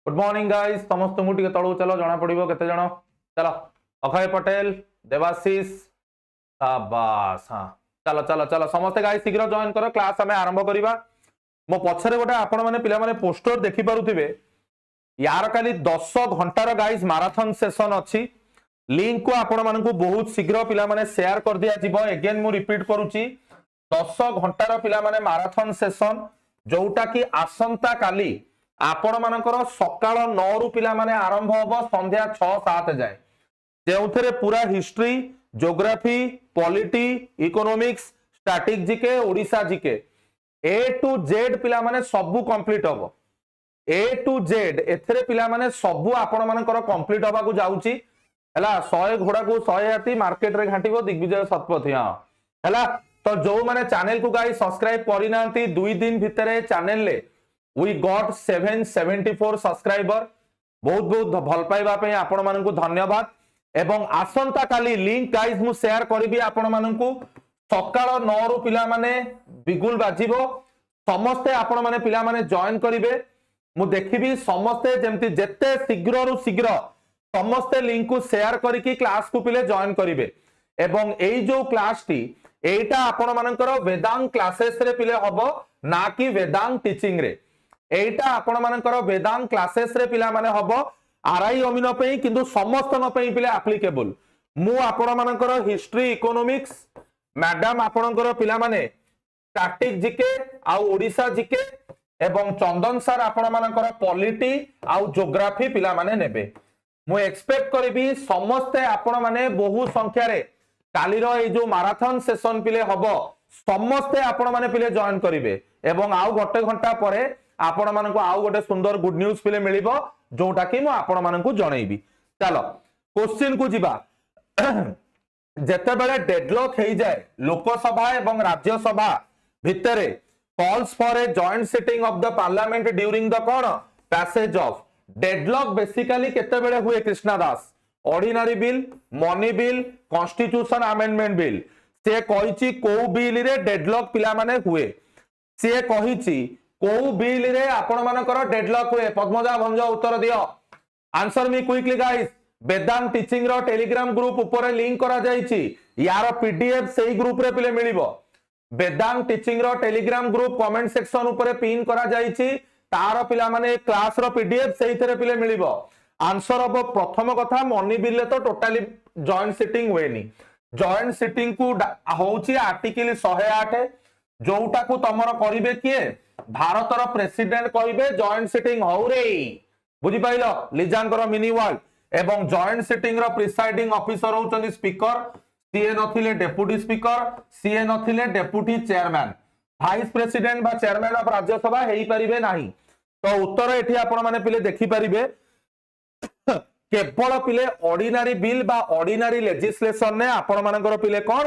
Good morning guys समस्त टिके तलू चलो जना पड़ो केते जण चलो अक्षय पटेल देवाशीष शाबाश हाँ चलो चलो चलो समस्ते गाइस शीघ्र जॉइन करो क्लास आम आरंभ करवा मो पछरे गोटे आपण मैंने पिला पोस्टर देखि पारुथिबे यार काली 10 घंटार गाइस माराथन सेशन अच्छी लिंक को आपण मानकु बहुत शीघ्र पिला माने शेयर कर दिया जीवो अगेन मु रिपीट करूची 10 घंटार पिला माने माराथन सेशन जोटा कि आसंता काली आपण मानकर सकाळ 9 रु पिला माने आरंभ होबो संध्या 6-7 जाए जेउथरे पूरा history geography polity economics static GK Odisha GK A to Z पिला माने सबु कंप्लीट होबो ए टू जेड एथरे पिला माने सबु आपण मानकर कंप्लीट होबा को जाउची हला 100 घोड़ा को 100 हाथी मार्केट रे घाटिबो दिग्विजय शतपथी हां हला तो जो माने चैनल को गाइस सब्सक्राइब करि नांती 2 दिन भितरे चैनल ले वी गॉट 774 सब्सक्राइबर बहुत बहुत भल पाइबा पे आपण मानकु धन्यवाद एवं आसंता काली लिंक गाइस मु शेयर करबी आपण मानकु सकाळ 9 रु पिला माने बिगुल बाजिबो समस्त आपण माने पिला माने जॉइन करिवे मु देखिबी समस्त जेमति जेते शीघ्र रु शीघ्र समस्त लिंक को शेयर करके क्लास को पिले जॉइन करिवे एवं एई जो क्लास टी एटा आपण मानकर वेदांग क्लासेस रे पिले हबो ना कि वेदांग टीचिंग रे एटा आपण मानकर वेदांग क्लासेस रे पिला माने हबो आरआई अमीन पे किंतु समस्त न पे पिले एप्लीकेबल मु आपण मानकर हिस्ट्री इकोनॉमिक्स मैडम आपणकर पिला माने स्टैटिक जीके आ ओडिसा जीके एवं चंदन सर आपण मानकर पॉलिटी आ ज्योग्राफी पिला माने नेबे मु एक्सपेक्ट करिबी समस्त आपण माने बहु संख्या रे कालीर ए जो माराथन सेशन पिले हबो समस्त आपण माने पिले जॉइन करिवे एवं आउ गोटे घंटा परे आपण मानकु आउ गोटे सुंदर गुड न्यूज पिले मिलिबो जोटा कि मु आपण मानकु जणैबी चलो क्वेश्चन को जिबा जेते बेले डेडलॉक हेई जाय लोकसभा एवं राज्यसभा भितरे calls for a joint sitting of the parliament during the कोन पैसेज ऑफ डेडलॉक बेसिकली केते बेले हुए कृष्णा दास ordinary bill money bill constitution amendment bill से कहिछि को बिल रे डेडलॉक पिला माने हुए से कहिछि को बिल रे आपण मानकर डेडलॉक हुए पद्मजा भंज उत्तर दियो answer me quickly guys Vedang teaching रो टेलीग्राम ग्रुप ऊपर लिंक करा जाईछि यार पीडीएफ सेही ग्रुप रे पिले मिलिबो वेदांग टीचिंग रो टेलीग्राम ग्रुप कमेंट सेक्शन ऊपर पिन करा जाईछि तार पिला माने क्लास रो पीडीएफ सेही थरे पिले मिलिबो आंसर अब प्रथम कथा मनी बिल ले तो टोटली जॉइंट सिटिंग हुएनी जॉइंट सिटिंग को होउछि आर्टिकल 108 जोटा को तमरो करिवे किए भारतर प्रेसिडेंट कहिबे जॉइंट सिटिंग हो रे बुझी पाइलो लिजांकर मिनी वर्ल्ड एवं जॉइंट सिटिंग रो प्रिसाइडिंग ऑफिसर होउचंदी स्पीकर सीए नथिले डेप्यूटी स्पीकर सीए नथिले डेप्यूटी चेयरमैन वाइस प्रेसिडेंट बा चेयरमैन ऑफ राज्यसभा हेई परिबे नाही तो उत्तर एठी आपण माने पिले देखि परिबे केवल पिले ऑर्डिनरी बिल बा ऑर्डिनरी लेजिस्लेशन ने आपण मानकर पिले कोन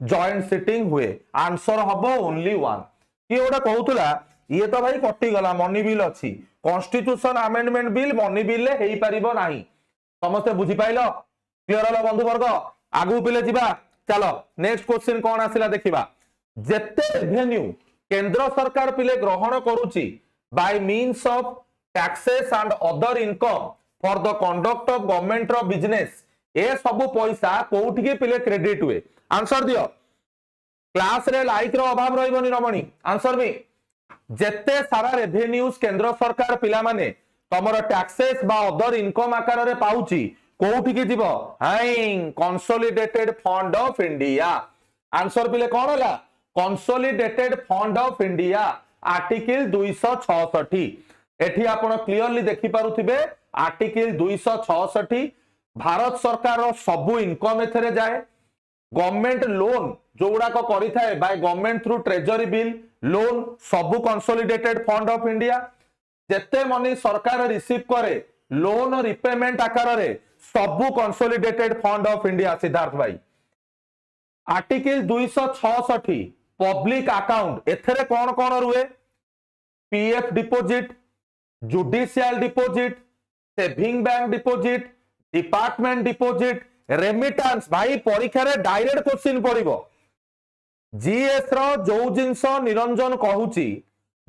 जॉइंट सिटिंग हुए आंसर हबो ओनली वन कि ओडा कहउतला ये तो भाई कटि गला मनी बिल अछि constitution amendment bill money bill ले हेई परिबो नाही समस्त बुझी पाइलो क्लियर हलो बंधु वर्ग आगु पिले जिबा चलो नेक्स्ट क्वेश्चन कोन आसिला देखिबा जेते रेवेन्यू केंद्र सरकार पिले ग्रहण करूची by means of taxes and other income for the conduct of government रो बिजनेस ए सब पैसा कोठी के पिले क्रेडिट हुए आंसर दियो क्लास रे लाइक रो अभाव रहिबोनी रमणी आंसर मी जेते सारा रेवेन्यूज केंद्र सरकार पिला माने तमरो टैक्सेस बा अदर इनकम आकार रे पाउची कोठी के जीवो high consolidated fund of India answer पिले कोन होला consolidated fund of India article 266 एठी आपण क्लियरली देखि पारुथिबे आर्टिकल 266 भारत सरकार रो सबु इनकम एथरे जाए गवर्नमेंट लोन जोड़ा को करि थाए by government through treasury bill loan सबु कंसोलिडेटेड फंड ऑफ इंडिया जेते मनी सरकार रिसीव करे लोन रिपेमेंट आकार रे सबु consolidated fund of India Siddharth भाई आर्टिकल 266 पब्लिक अकाउंट एथरे कौन कौन रुए PF deposit judicial deposit saving bank deposit department deposit remittance भाई परीक्षा रे डायरेक्ट क्वेश्चन पड़िबो जीएस रो जो जिंस निरंजन कहूची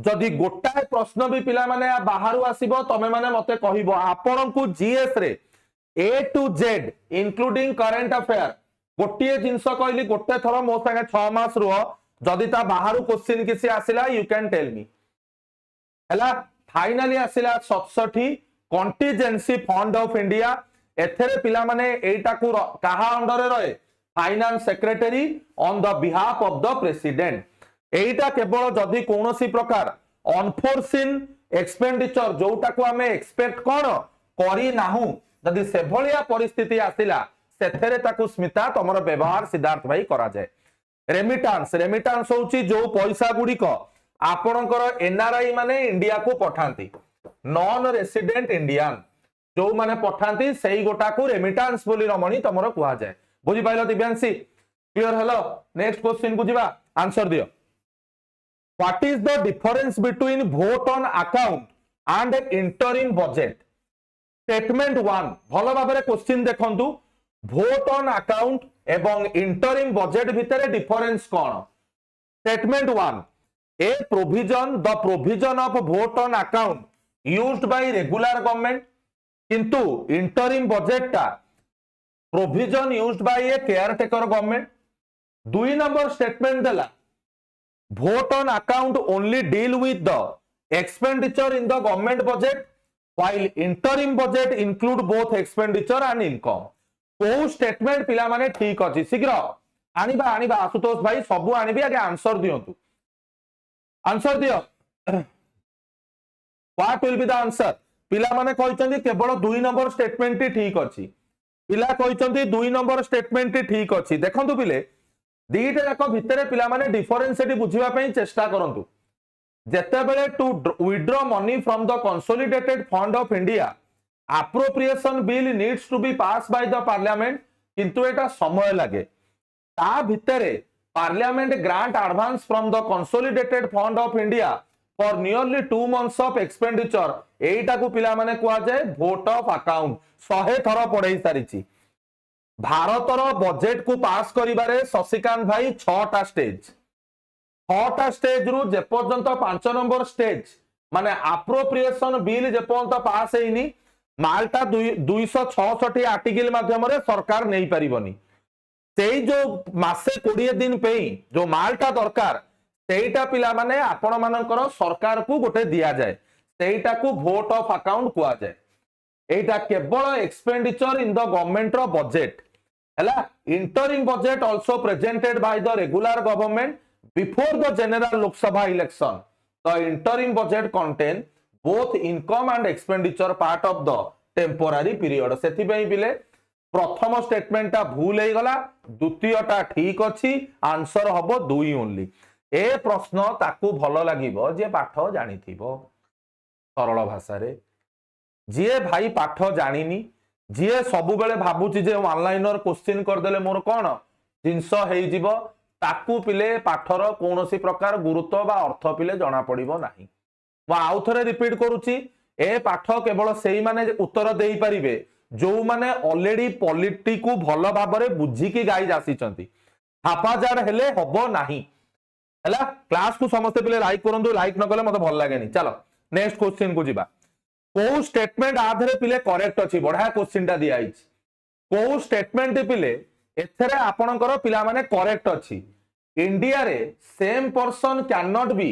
जदि गोटाए प्रश्न भी पिला माने बाहर आसीबो तमे माने मते कहिबो आपन को जीएस रे A to Z including current affair गोटे जिनस कहली गोटे थर मो संगे 6 मास रुह जदि ता बाहर क्वेश्चन किसी आसिला यू कैन टेल मी हैला फाइनली आसिला 67 कंटीजेंसी फंड ऑफ इंडिया एथरे पिला माने एटा को कहा अंडर रहे finance secretary on the behalf of the president एटा केवल जदि कोनोसी प्रकार अनफोर्सिन एक्सपेंडिचर जोटा को हमें एक्सपेक्ट कोन करी नाहु जदि से भलिया परिस्थिति आसिला सेथरे ताकू स्मिता तमरो व्यवहार सिद्धार्थ भाई करा जाय रेमिटेंस रेमिटेंस होची जो पैसा गुडी को आपणकर एनआरआई माने इंडिया को पठांती नॉन रेसिडेंट इंडियन जो माने पठांती सेही गोटा को रेमिटेंस बोली रमणी तमरो कुआ जाय बुझी pilo Divyanshi clear hello next question को जिबा आंसर दियो What is the difference between vote on account and interim budget? Statement 1 भलो भाबरे क्वेश्चन देखंतु vote on account एवं interim budget भितरे difference cone Statement 1 a provision the provision of vote on account used by regular government किंतु interim budget ता provision used by a caretaker government 2 number statement देला vote on account only deal with the expenditure in the government budget while interim budget include both expenditure and income को statement पिला माने ठीक अछि शीघ्र आनिबा आनिबा आशुतोष भाई सब आनिबी आगे आंसर दियंतु आंसर दियो what will be the answer पिला माने कहिसंती केवल 2 नंबर स्टेटमेंट ठीक अछि पिला कहिसंती 2 नंबर स्टेटमेंट ठीक अछि देखंतु पिले दीटा जाक भितरे पिला माने डिफरेंस एटी बुझिबा पई चेष्टा करंतु जेते बेले to withdraw money from the consolidated fund of India appropriation bill needs to be pass by the parliament किंतु एटा समय लागे ता भितरे parliament grant advance from the consolidated fund of India for nearly 2 months of expenditure एटा को पिला माने कुआ जाय वोट ऑफ अकाउंट 100 थर पढाई सारिची भारतर बजेट को पास करिबारे शशिकांत भाई 6टा स्टेज रु जे पर्यंत 5 नंबर स्टेज माने एप्रोप्रिएशन बिल जे पर्यंत पास हेनी मालटा 266 आर्टिकल माध्यम रे सरकार नहीं परिबनी सेई जो मासे 20 दिन पे जो मालटा दरकार सेईटा पिला माने आपण मानकर सरकार को गोटे दिया जाए सेईटा को वोट ऑफ अकाउंट कुआ जाए एटा केवल एक्सपेंडिचर इन द गवर्नमेंट रो बजेट हैला interim budget also presented by the regular government before the general Lok Sabha election the interim budget contain both income and expenditure part of the temporary period सेथि पई बिले प्रथम स्टेटमेंटटा भूल हे गला द्वितीयटा ठीक अछि आंसर हबो 2 ओनली ए प्रश्न ताकू भलो लागिबो जे पाठ जानिथिबो सरल भाषा रे जे भाई पाठ जानिनी जे सबु बेले भाबुची जे ऑनलाइनर क्वेश्चन कर देले मोर कोन जिंस हेई जीवो ताकू पिले पाठर कोनोसी प्रकार गुरुत्व बा अर्थ पिले जाना पड़िबो नाही मो आउ थरे रिपीट करूची ए पाठ केवल सेई माने उत्तर देई परिबे जो माने ऑलरेडी पॉलिटी को भलो भाबरे बुझी की गाई जासीचंती हापाजार हेले हबो नाही हैला क्लास को समस्त पिले लाइक करंदु लाइक न कले मते भल लागेनी चलो नेक्स्ट क्वेश्चन को जिबा को स्टेटमेंट आधरे पिले करेक्ट अछि बढ़िया क्वेश्चन टा दिया आइछ को स्टेटमेंट पिले एथरे आपणकर पिला माने करेक्ट अछि इंडिया रे same person can not be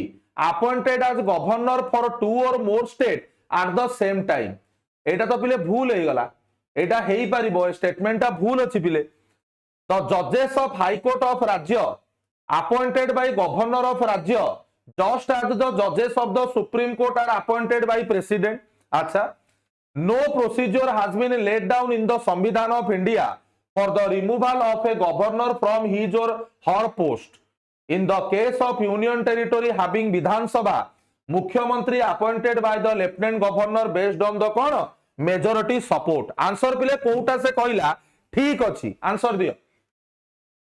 appointed as governor for 2 or more state at the same time एटा तो पिले भूल हे गला एटा हेई परिबो स्टेटमेंट टा भूल अछि पिले तो जजेस ऑफ हाई कोर्ट ऑफ राज्य अपॉइंटेड बाय गवर्नर ऑफ राज्य जस्ट एज द जजेस of the supreme court are appointed by president अच्छा no procedure has been laid down in the संविधान of India for the removal of a governor from his or her post in the case of union territory having Vidhan Sabha मुख्यमंत्री appointed by the lieutenant governor based on the कोन majority support answer पिले कोउटा से कहला ठीक अछि answer दियो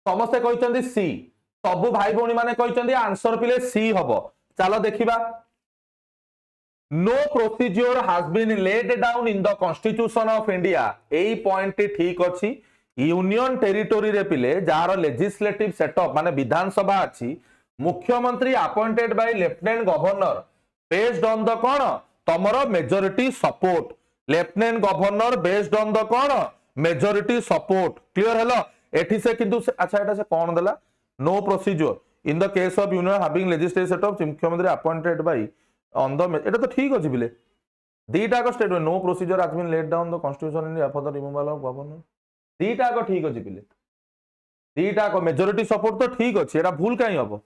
समस्त कहिचंदी सी सब भाई भौणी माने कहिचंदी आंसर पिले सी हबो चलो देखिबा no procedure has been laid down in the constitution of India एई पॉइंट ठीक अछि यूनियन टेरिटरी रे पिले जार लेजिस्लेटिव सेटअप माने विधानसभा अछि मुख्यमंत्री appointed by lieutenant governor based on the कौन तमरो majority support lieutenant governor based on the कौन मेजॉरिटी सपोर्ट क्लियर हेलो एठी से किंतु अच्छा एटा से कौन देला no procedure in the case of union having legislative setup मुख्यमंत्री अपॉइंटेड बाय ऑन द एटा तो ठीक अछि बिले दीटा को statement no procedure has been laid down the constitution in for the removal of governor दीटा को ठीक अछि बिले दीटा को मेजॉरिटी सपोर्ट तो ठीक अछि एटा भूल काई हबो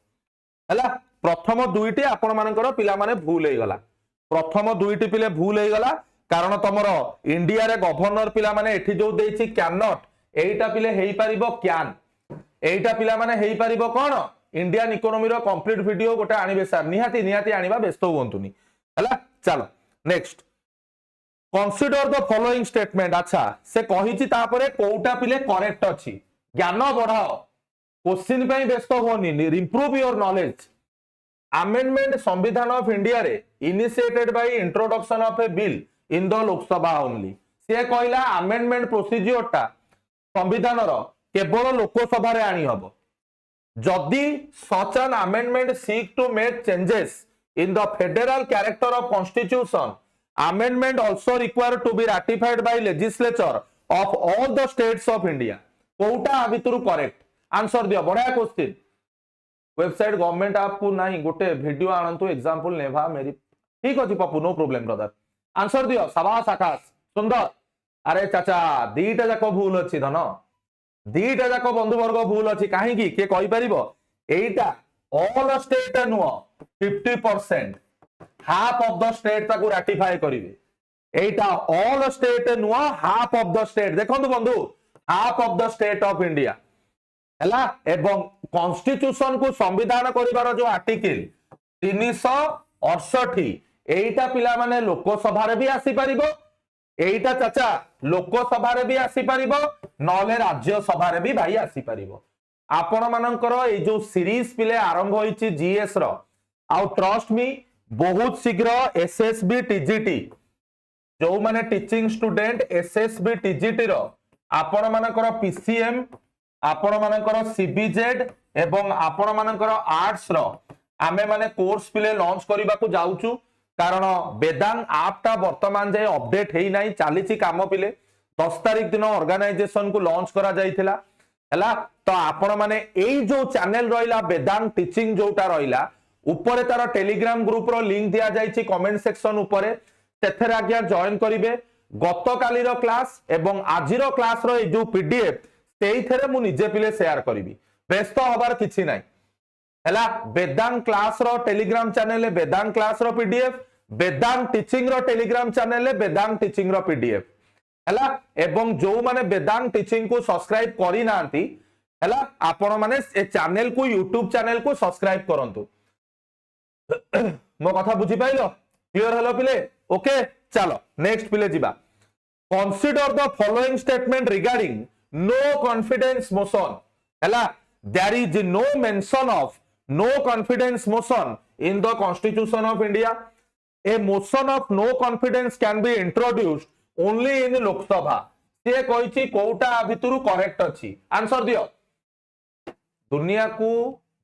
हला प्रथम दुईटी आपण मानकर पिला माने भूल हे गला प्रथम दुईटी पिले भूल हे गला कारण तमरो इंडिया रे गवर्नर पिला माने एठी जो देछि कैन नॉट एटा पिले हेई परिबो कैन एटा पिला माने हेई परिबो कोन इंडियन इकोनॉमी रो कंप्लीट वीडियो गोटे आनिबे सर निहाती निहाती आनिबा व्यस्त होंतुनी हला चलो next consider the following statement अच्छा से कहिछि तापरे कोउटा पिले करेक्ट अछि ज्ञान बढ़ाओ क्वेश्चन पे व्यस्त होनी इंप्रूव योर नॉलेज अमेंडमेंट संविधान ऑफ इंडिया रे initiated by introduction of A bill in the Lok Sabha only say कहला अमेंडमेंट प्रोसीजर टा संविधान रो केवल लोकसभा रे आनी हबो जदि such an amendment seek to make changes in the federal character of constitution amendment also require to be ratified by legislature of all the states of India कोउटा भितरु करेक्ट आंसर दियो बढ़िया क्वेश्चन वेबसाइट गवर्नमेंट आपको नहीं गोटे video आनंतु example नेभा मेरी ठीक अछि Pappu no problem brother answer दियो शाबाश आकाश सुंदर अरे चाचा दीटा जाक भूल अछि धन दीटा जाक बंधु वर्ग भूल अछि काहे की के कहि परिबो एटा ऑल स्टेट नुओ 50% हाफ ऑफ द स्टेट ताकू रैटिफाई करिवे एटा ऑल स्टेट नुओ हाफ ऑफ द स्टेट देखंतु बंधु half of the state of India हला एवं कॉन्स्टिट्यूशन को संविधान करिवार जो आर्टिकल 368 एटा पिला माने लोकसभा रे भी आसी परिबो एटा चाचा लोकसभा रे भी आसी परिबो नले राज्य सभा रे भी भाई आसी परिबो आपण मानकर ए जो सीरीज पिले आरंभ होईची जीएस रो आउ ट्रस्ट मी बहुत शीघ्र एसएसबी टीजीटी जो माने टीचिंग स्टूडेंट एसएसबी टीजीटी रो आपण मानकर पीसीएम आपण मानकर सीबीजेड एवं आपण मानकर आर्ट्स रो आमे माने कोर्स पिले लॉन्च करबा को जाउचू कारण वेदांग ऐप ता वर्तमान जे अपडेट हेई नाही चालीची काम पिले 10 तारिख दिन ऑर्गेनाइजेशन को लॉन्च करा जाइथिला हला तो आपण माने एई जो चैनल रहिला वेदांग टीचिंग जोटा रहिला ऊपर तार टेलीग्राम ग्रुप रो लिंक दिया जाइछि कमेंट सेक्शन ऊपर तेथरे आज्ञा जॉइन करिवे गत काली रो क्लास एवं आजिरो क्लास रो ए जो पीडीएफ सेई थरे मु निजे पिले शेयर करिवि व्यस्त होबार किछि नाही हला वेदांग क्लास रो टेलीग्राम चैनल वेदांग क्लास रो पीडीएफ वेदांग टीचिंग रो टेलीग्राम चैनल वेदांग टीचिंग रो पीडीएफ हला एवं जो माने वेदांग टीचिंग को सब्सक्राइब करि नांती हला आपण माने ए चैनल को यूट्यूब चैनल को सब्सक्राइब करंतु मो कथा बुझी पाइलो क्लियर हलो पिले ओके चलो नेक्स्ट पिले जिबा consider the following statement regarding no confidence motion हला there is no mention of no confidence motion in the constitution of India a motion of no confidence can be introduced only in Lok Sabha से कहिछि कोउटा भितरु correct अछि answer दियो दुनिया को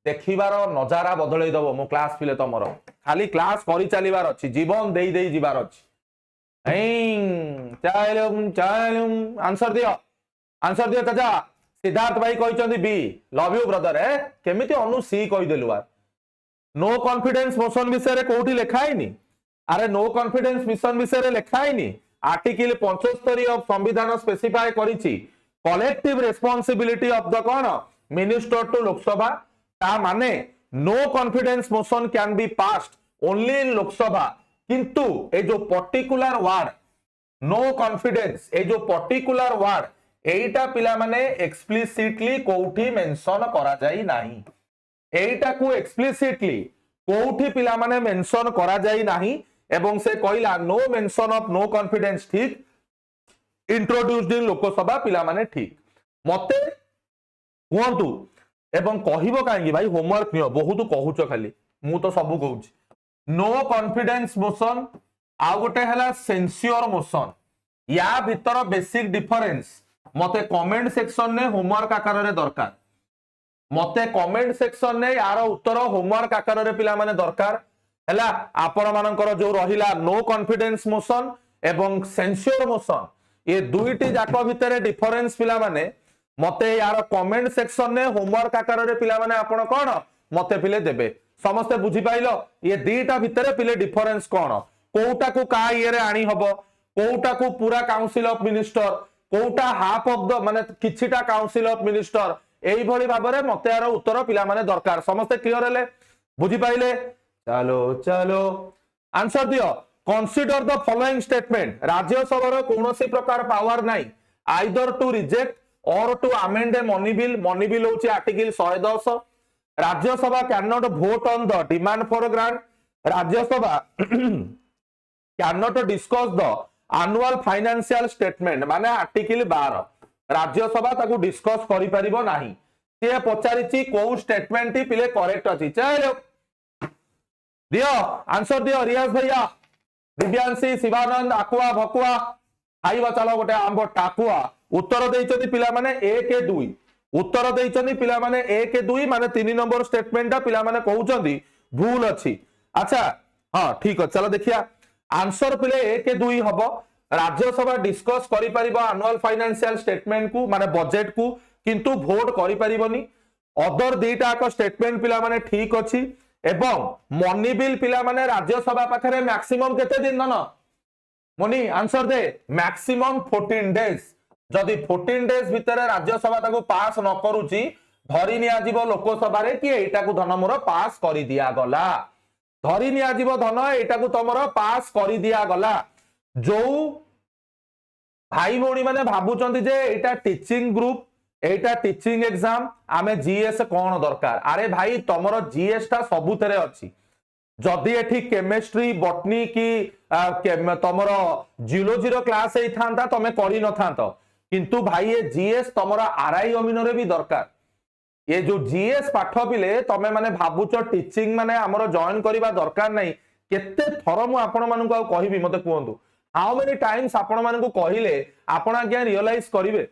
देखिबार नजारा बदलै दबो मो क्लास पिले तमरो खाली क्लास करि चलीबार अछि जीवन देई देई जीवार अछि चालुम आंसर दियो चाचा सिद्धार्थ भाई कहते बी लव यू ब्रदर ए केमिति अनु सी कहि देलु यार नो कॉन्फिडेंस मोशन विषय कोठी लिखा हैनी अरे नो कॉन्फिडेंस मिशन विषय लिखा हैनी आर्टिकल 75 ऑफ संविधान स्पेसिफाई करिछि कलेक्टिव रिस्पांसिबिलिटी ऑफ द कोन मिनिस्टर टू लोकसभा ता माने no confidence motion can be passed only in Lok Sabha किंतु ए जो पर्टिकुलर वर्ड नो कॉन्फिडेंस ए जो पर्टिकुलर वर्ड एटा पिला माने एक्सप्लिसिटली कोठी मेंशन करा जाई नाही एटा को एक्सप्लिसिटली कोठी पिला माने मेंशन करा जाई नाही एवं से कहला no mention of no confidence ठीक इंट्रोड्यूस्ड इन लोकसभा पिला माने ठीक मते हुंतु एवं कहिबो कांगी भाई होमवर्क नियो बहुत कहूचो खाली मु तो सब कहूची नो कॉन्फिडेंस मोशन आ गोटे हला सेंस्योर मोशन या भीतर बेसिक डिफरेंस मते कमेंट सेक्शन ने होमवर्क आकार रे दरकार मते कमेंट सेक्शन ने यार उत्तर होमवर्क आकार रे पिला माने दरकार हैला आपण मानकर जो रहिला नो कॉन्फिडेंस मोशन एवं सेंस्योर मोशन ये दुईटी जाक भितर डिफरेंस पिला माने मते यार कमेंट सेक्शन ने होमवर्क आकार रे पिला माने आपण कोन मते पिले देबे समस्त बुझी पाइलो ये दीटा भितर पिले डिफरेंस कोन कोउटा को का ये रे आनी हबो कोउटा को पूरा काउंसिल ऑफ मिनिस्टर कोउटा हाफ ऑफ द माने किछिटा काउंसिल ऑफ मिनिस्टर एई भली भाबरे मते यार उत्तर पिला माने दरकार समस्त क्लियर हेले बुझी पाइले चलो चलो आंसर दियो consider the following statement Rajya Sabha कोनोसी प्रकार पावर नाही either to reject or to amend a money bill होची article 110 Rajya Sabha can not vote on the demand for grant Rajya Sabha can not discuss the annual financial statement माने article 12 Rajya Sabha ताकू discuss करि परिबो नाही से पचारिची को स्टेटमेंट टी पिले करेक्ट अछि चलो दियो आंसर दियो रियाज भैया दिव्यांशी शिवानंद आकुआ भकुआ आइबा चलो गोटे आंबो टाकुआ उत्तर देइचोनी पिला माने 1 2 उत्तर देइचोनी पिला माने 1 2 माने 3 नंबर स्टेटमेंट ता पिला माने कहउचंदी भूल अछि अच्छा हां ठीक है चलो देखिया आंसर पिले 1 2 हबो राज्यसभा डिस्कस करि परिबो एनुअल फाइनेंशियल स्टेटमेंट को माने बजेट को किंतु वोट करि परिबोनी अदर दुईटा को स्टेटमेंट पिला माने ठीक अछि एवं मनी बिल पिला माने राज्यसभा पाखरे मैक्सिमम केते दिन न मनी आंसर दे मैक्सिमम 14 डेज जदि 14 डेज भितर राज्यसभा ताको पास न करूची धरि निया जीव लोकसभा रे कि एटा को धन मोर पास करि दिया गला धरि निया जीव धन एटा को तमरो पास करि दिया गला जो भाई भौणी माने भाबुचंती जे एटा टीचिंग ग्रुप एटा टीचिंग एग्जाम आमे जीएस कोन दरकार अरे भाई तमरो जीएस ता सबुतरे अछि जदि एठी केमिस्ट्री बॉटनी की तमरो जियोलॉजी रो क्लास एई थांता तमे करि न थांतो किंतु भाई ये जीएस तमरो आरआई अमीन रे भी दरकार ये जो जीएस पाठ पिले तमे माने भाबुचो टीचिंग माने हमरो जॉइन करिबा दरकार नै केते थरो मु आपण मानन को कहिबी मते कहंतु हाउ मेनी टाइम्स आपण मानन को कहिले आपण आज्ञा रियलाइज करिवे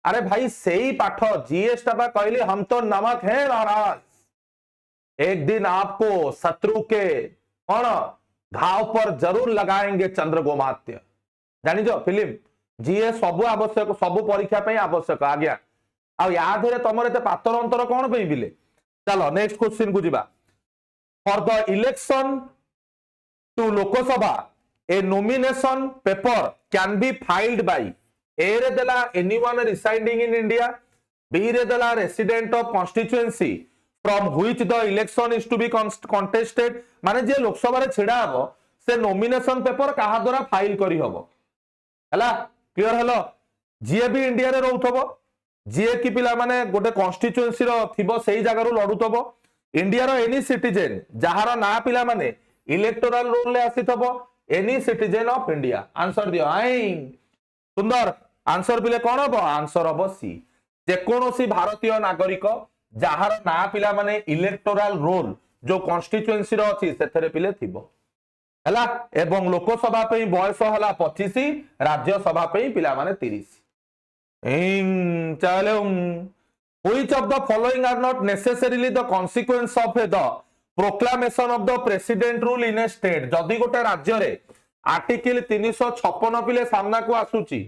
अरे भाई सही पाठ जीएस टा कहले हम तो नमक है महाराज एक दिन आपको शत्रु के कौन घाव पर जरूर लगाएंगे चंद्र गोमात्य जानी जो फिल्म जीएस सब आवश्यक सब परीक्षा पे आवश्यक आज्ञा आ या धरे तमरे ते पातर अंतर कौन पे बिले चलो नेक्स्ट क्वेश्चन को जीवा for the election to Lok Sabha a nomination paper can be filed by a रे देला anyone residing in India B रे देला resident of constituency from which the election is to be contested माने जे लोकसभा रे छिडा हबो से नॉमिनेशन पेपर कहा द्वारा फाइल करी हबो हला क्लियर हलो जे भी इंडिया रे रहउथबो जे की पिला माने गोटे कॉन्स्टिट्यूएंसी रो थिबो सेही जगह रो लडुथबो इंडिया रो एनी सिटीजन जहार ना पिला माने इलेक्टोरल रोल ले आसीथबो any citizen of India answer दियो आई सुंदर आंसर पिले कौन हम आंसर हम सी जेकोसी भारतीय नागरिक जार ना पिला माने इलेक्टोरल रोल जो कॉन्स्टिट्यूएंसी रो अछि सेथरे पिले थिबो हला एवं लोकसभा पे बयस हला 25 राज्यसभा पे पिला माने 30 चलो which of the following are not necessarily the consequence of the proclamation of the president rule in a state जदि गोटे राज्य रे आर्टिकल 356 पिले सामना को आसुची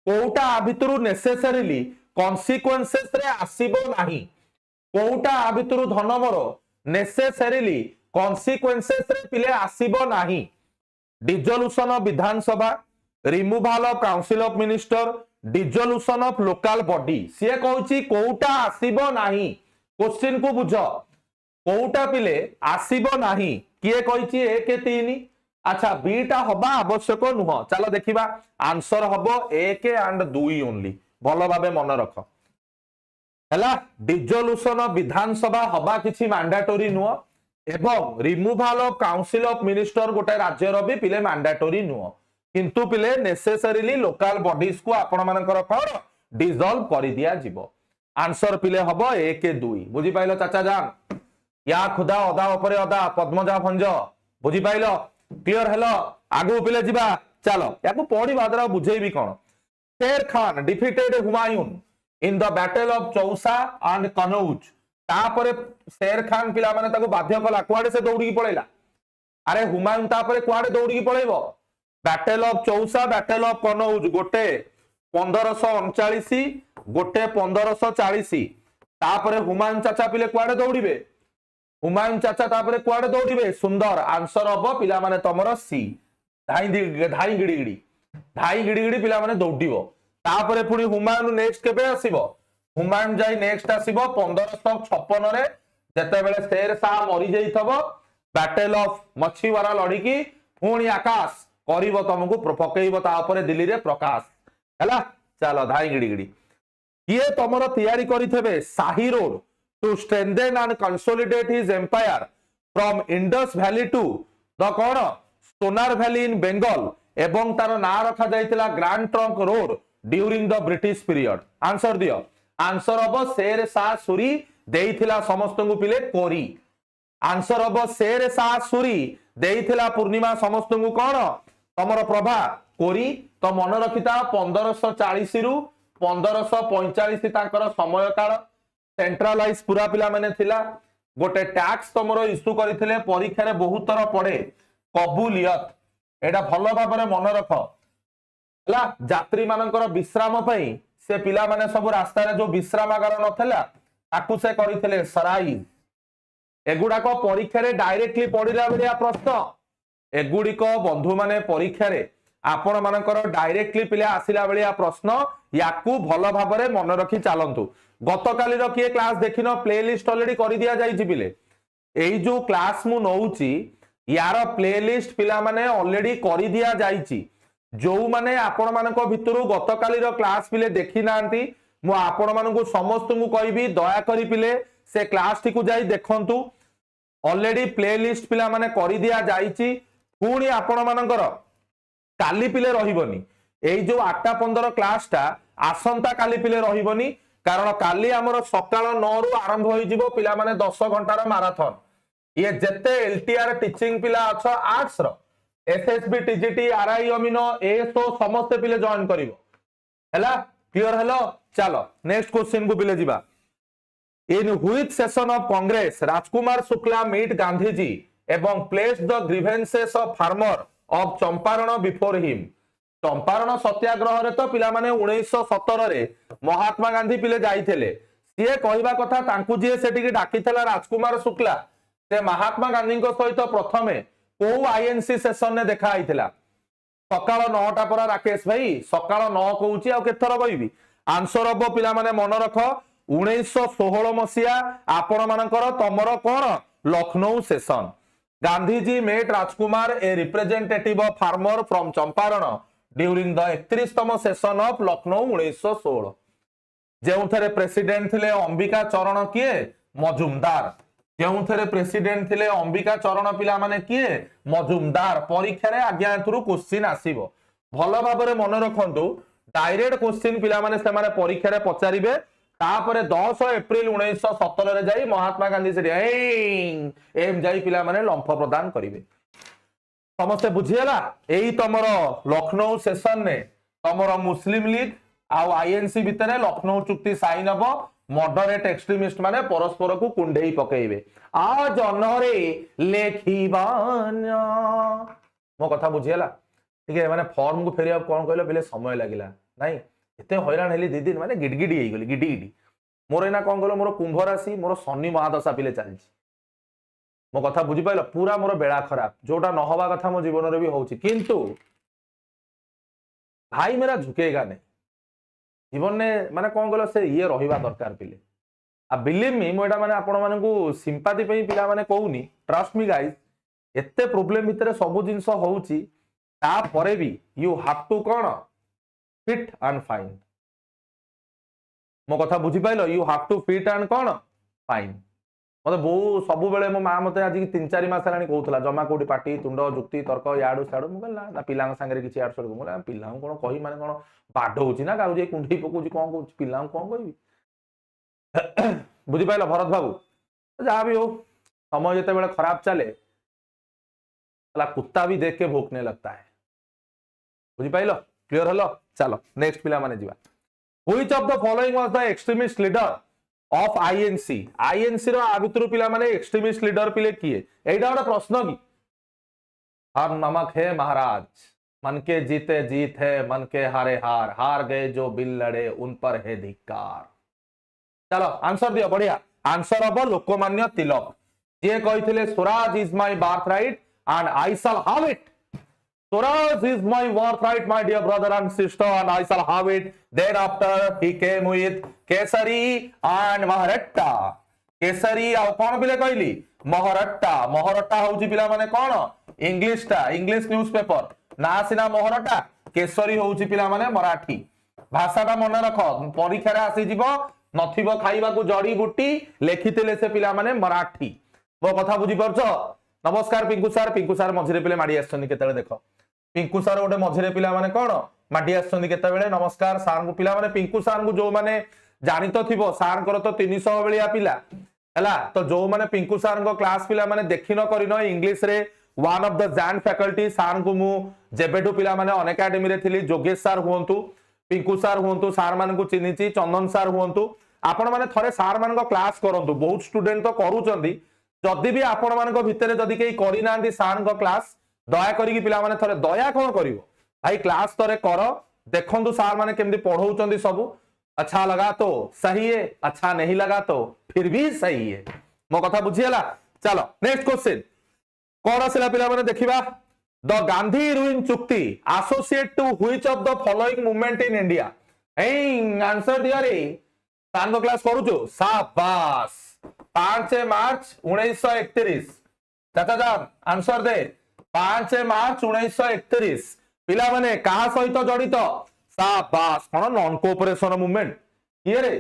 कोउटा आ भितरु नेसेसरीली कॉन्सिक्वेंसेस रे आसीबो नाही कोउटा आ भितरु धनमर नेसेसरीली कॉन्सिक्वेंसेस रे पिले आसीबो नाही dissolution of Vidhan Sabha removal of council of minister dissolution of local body से कहूची कोउटा आसीबो नाही क्वेश्चन को बुझ कोउटा पिले आसीबो नाही किए कहिची 1 3 अच्छा बीटा हबा आवश्यक नुह चलो देखिबा आंसर हबो 1 एंड 2 ओनली भलो भाबे मन रख हला डिसोल्यूशन ऑफ विधानसभा हबा किछि मैंडेटरी नुह एवं removal of council of minister गोटे राज्य रो भी पिले मैंडेटरी नुह किंतु पिले नेसेसरीली लोकल बॉडीज को आपण मानकर कोन डिसॉल्व करि दिया जिवो आंसर पिले हबो 1 2 बुझी पाइलो चाचा जान या खुदा अदा ऊपर अदा पद्मजा भंज बुझी पाइलो क्लियर हेलो आगु पिले जिबा चलो याकू पढी बादरा बुझेबी कोन शेर Khan defeated Humayun in the battle of Chausa and Kannauj तापरे शेर खान पिला माने ताको बाध्य कला कुआडे से दौड़ी पळेला अरे हुमायूं तापरे कुआडे दौड़ी पळेबो battle of Chausa battle of Kannauj गोटे 1539 गोटे 1540 तापरे हुमायूं चाचा पिले कुआडे दौड़िबे हुमायूं चाचा तापरे कुआडे दौड़िबे सुंदर आंसर हबो पिला माने तमरो सी धाई गिड़ी पिला माने दौड़िबो तापरे पुनी हुमायूं नेक्स्ट केबे आसीबो हुमायूं जाई नेक्स्ट आसीबो 1556 रे जते बेले शेर शाह मरि जाइथबो बैटल ऑफ मछीवारा लड़ी की पुणी आकाश करिबो तुमको पकेइबो ता ऊपर दिल्ली रे प्रकाश हैला चलो धाई गिड़ी ये तमरो तैयारी करिथबे शाही road to strengthen and consolidate his empire from Indus valley to the कोन सोनार वैली इन बेंगल एवं तार ना रखा जाइतिला grand trunk road during the British period answer दियो आंसर हबो शेर शाह सूरी देइथिला समस्त को पिले कोरी आंसर हबो शेर शाह सूरी देइथिला पूर्णिमा समस्त को कोन तमरो प्रभा कोरी तो मन रखिता 1540 रु 1545 तांकर समय काल सेंट्रलाइज पूरा पिला माने थिला गोटे टैक्स तमरो इश्यू करिथिले परीक्षा रे बहुत तर पड़े कबूलियत एटा भलो भाबरे मन रख हला यात्री मानकर विश्राम पई से पिला माने सब रास्ता रे जो विश्रामागार नथला ताकू से करिथिले सराई एगुडा को परीक्षा रे डायरेक्टली पढिला बेलिया प्रश्न एगुडी को बंधु माने परीक्षा रे आपण मानकर डायरेक्टली पिला आसिला बेलिया प्रश्न याकू भलो भाबरे मन रखी चालंतु गतकाली रो किए क्लास देखिनो प्लेलिस्ट ऑलरेडी करि दिया जाई पिले एई जो क्लास मु नउची यार प्लेलिस्ट पिला माने ऑलरेडी करि दिया जाईची जो माने आपण मानको भितरु गतकाली रो क्लास पिले देखि नांती मु आपण मानको समस्त को कहबी दया करी पिले से क्लास टी को जाई देखंतु ऑलरेडी प्लेलिस्ट पिला माने करि दिया जाईची पुणी आपण मानकर काली पिले रहिबनी एई जो 8:15 क्लास टा आसंता काली पिले रहिबनी कारण काली हमर सकाळ 9 रु आरंभ होई जिवो पिला माने 10 घंटार मैराथन ये जत्ते एलटीआर टीचिंग पिला अच्छा आर्ट्स रो एसएसबी टीजीटी आरआई अमीनो एसओ समस्त पिले जॉइन करिवो हैला क्लियर हेलो चलो नेक्स्ट क्वेश्चन को पिले जिबा in which session of Congress Rajkumar Shukla meet Gandhi ji एवं place the grievances of farmer of Champaran before him Champaran Satyagraha रे तो पिला माने 1917 रे महात्मा गांधी पिले जाइथिले सिए कहबा कथा तांकु जे सेठी के डाकिथला राजकुमार शुक्ला से महात्मा गांधी को सहित प्रथमे को आईएनसी सेशन ने देखा आइथिला सकाळ 9टा पर राकेश भाई सकाळ 9 कहूची आ केथर कहबी आंसर हबो पिला माने मन रख 1916 मसिया आपण मानकर तमरो कोन Lucknow session Gandhiji met Rajkumar a representative of farmer from Champaran during the 31तम सेशन ऑफ लखनऊ 1916 जेउथरे प्रेसिडेंट थिले अंबिका चरण किए मजुमदार जेउथरे प्रेसिडेंट थिले अंबिका चरण पिला माने किए मजुमदार परीक्षा रे आज्ञा एथुरु क्वेश्चन आसीबो भलो भाबरे मन रखंतु डायरेक्ट क्वेश्चन पिला माने से माने परीक्षा रे पचारिबे तापरे 10 एप्रिल 1917 रे जाई महात्मा गांधी से एम जाई पिला माने लंफ प्रदान करिवे समस्त बुझियला एई तमरो लखनऊ सेशन ने तमरो मुस्लिम लीग आउ आईएनसी भितरे लखनऊ चुक्ति साइन हबो मॉडरेट एक्सट्रीमिस्ट माने परस्पर को कुंडेई पकेइबे आ जनरे लेखिबान मो कथा बुझियला ठीक है माने फॉर्म को फेरिया कोन कहलो बेले समय लागिला नाही एते हैरान हेली दी दिन माने गिडगिडी हे गली गिडगिडी मोर एना कोन कहलो मोर कुंभ राशि मोर शनि महादशा पिले चलछि मो कथा बुझी पाइलो पूरा मोर बेड़ा खराब जोटा न होबा कथा मो जीवन रे भी होछि किंतु भाई मेरा झुकेगा नहीं जीवन ने माने कोन कहलो से ये रहिबा दरकार पिले आ बिलीव मी मो एटा माने आपण मानकू सिंपैथी पई पिला माने कहूनी ट्रस्ट मी गाइस एते प्रॉब्लम भितरे सब जिंस होउछि ता परे भी यू हैव टू कोन फिट एंड फाइन मो कथा बुझी पाइलो you have to fit and कोन फाइन मते बहु सब बेले मो मां मते आज 3-4 मास लानी कहउतला जमा कोडी पार्टी तुंड जुक्ति तर्क याडू साडू मु कहला ना पिलांग संगे किछि याड सडू मुला पिलांग कोन कहि माने कोन बाडो होछि ना गाउ जे कुंठी पकोछि कोन कहउछि पिलांग कोन कहबी बुझी पाइलो भरत बाबू जा भी हो समय जते बेले खराब चले ला कुत्ता भी देख के भौंकने लगता है बुझी पाइलो क्लियर हलो चलो नेक्स्ट पिला माने जीवा which of the following was the extremist leader of INC INC रो आ भितर पिला माने एक्सट्रीमिस्ट लीडर पिले किए एटा गोटे प्रश्न की हर नमक है महाराज मन के जीते जीत है मन के हारे हार हार गए जो बिल लड़े उन पर है धिक्कार चलो आंसर दियो बढ़िया आंसर हम लोकमान्य तिलक जे कहिथिले Swaraj is my birth right and I shall have it Swaraj is my birth right my dear brother and sister and I shall have it then after he came with Kesari and Mahratta Kesari आ कोन बिले कहली महरट्टा महरट्टा होउची पिला माने कोन इंग्लिश न्यूज़पेपर ना सिना महरट्टा केसरी होउची पिला माने मराठी भाषाटा मन रख परीक्षा रे आसी जीवो नथिबो खाइबा को जड़ी बूटी लेखितिले से पिला माने मराठी मो कथा बुझी परछ नमस्कार पिंकू सार मझिरे पिले माडी आछनी केतेले देखो पिंकू सार गोटे मझिरे पिला माने कोन माडी आछनी केतेबेले नमस्कार सार को पिला माने पिंकू सार को जो माने जानि तो थिबो सार कर तो 300 बेलिया पिला हला तो जो माने पिंकू सार को क्लास पिला माने देखिनो करिनो इंग्लिश रे one of the Jain faculty सार को मु जेबेटू पिला माने अन एकेडमी रे थिली जोगेश सार हुंतु पिंकू सार हुंतु सार मान को चिन्हिची चंदन सार हुंतु आपण माने थरे सार मान को क्लास करंतु बहुत स्टूडेंट तो करूचंदी जदि भी आपण मान को भितरे जदि केई करि नांदी सार को क्लास दया करी पिला माने थरे दया कोन करिवो भाई क्लास तरे कर देखंतु सार माने केमदी पढौचंदी सब अच्छा लगा तो सही है अच्छा नहीं लगा तो फिर भी सही है मो कथा बुझियला चलो नेक्स्ट क्वेश्चन कोन आसिला पिला माने देखिबा द गांधी-इरविन चुक्ति associate to which of the following movement in India A answer दिया रे तांगो क्लास करूचो शाबाश 5 मार्च 1931 चाचा जान आंसर दे 5 मार्च 1931 पिला माने कहा सहित जड़ित शाबाश कोन नॉन कोऑपरेशन मूवमेंट ये रे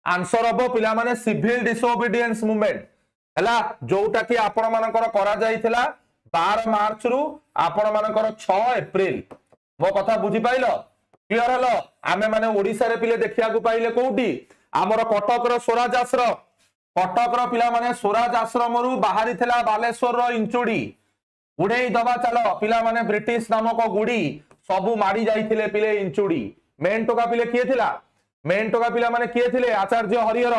आंसर हबो पिला माने सिविल डिसोबीडियंस मूवमेंट हला जोटा कि आपण मानकर करा जाइथिला 12 मार्च रु आपण मानकर 6 एप्रिल मो कथा बुझी पाइलो क्लियर हलो आमे माने ओडिसा रे पिले देखिया को पाइले कोउटी हमर कटक रो स्वराज आश्रम कटक रो पिला माने स्वराज आश्रम रु बाहरी थिला बालेश्वर रो इंचुडी उड़ेई दबा चलो पिला माने ब्रिटिश नामक गुडी सबु माडी जाइथिले पिले इंचुडी मेन टोका पिले किए थिला मेन टोका पिला माने किए थिले आचार्य हरिहर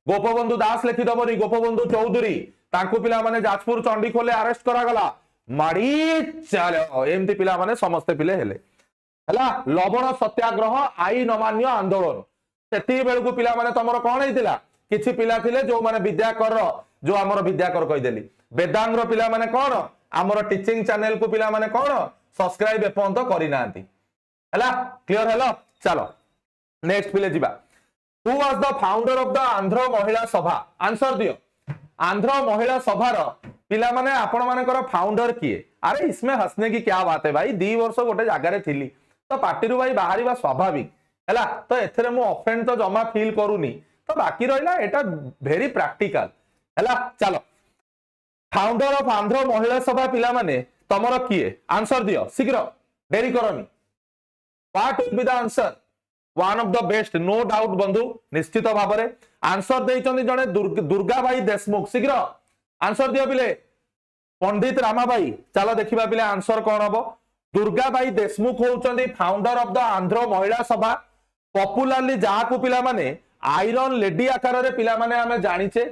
गोपबंधु दास लिखि दबरी गोपबंधु चौधरी तांकु पिला माने जाजपुर चंडी खोले अरेस्ट करा गला माडी चलो एमती पिला माने समस्त पिले हेले हला लवण सत्याग्रह आईन अमान्य आंदोलन सेती बेल को पिला माने तमरो कोन हेतिला किछि पिला थिले जो माने विद्याकर जो हमर विद्याकर कहि देली वेदांग रो पिला माने कोन हमर टीचिंग चैनल को पिला माने कोन सब्सक्राइब एपंत करि नांती हला क्लियर हेलो चलो नेक्स्ट पिले जिबा Who was the founder of the Andhra Mahila सभा आंसर दियो आंध्र महिला सभा रो पिला माने आपण मानकर फाउंडर किए अरे इसमें हंसने की क्या बात है भाई 2 वर्ष गोटे जगह रे थिली तो पार्टी रु भाई बाहरिबा स्वाभाविक हैला तो एथरे मु ऑफेंड तो जमा फील करूनी तो बाकी रहिला एटा वेरी प्रैक्टिकल हैला चलो फाउंडर ऑफ आंध्र महिला सभा पिला माने तमरो किए आंसर दियो शीघ्र देरी करनी what would be the answer one of the best no doubt बंधु निश्चित भाव में आंसर देइचंदी जने दुर्गा भाई देशमुख शीघ्र आंसर दियो पिले पंडित रामाबाई चलो देखिबा पिले आंसर कोन हबो दुर्गा भाई देशमुख होउचंदी founder of the Andhra Mahila Sabha popularly जहा को पिला माने आयरन लेडी आकार रे पिला माने हमें जानिचे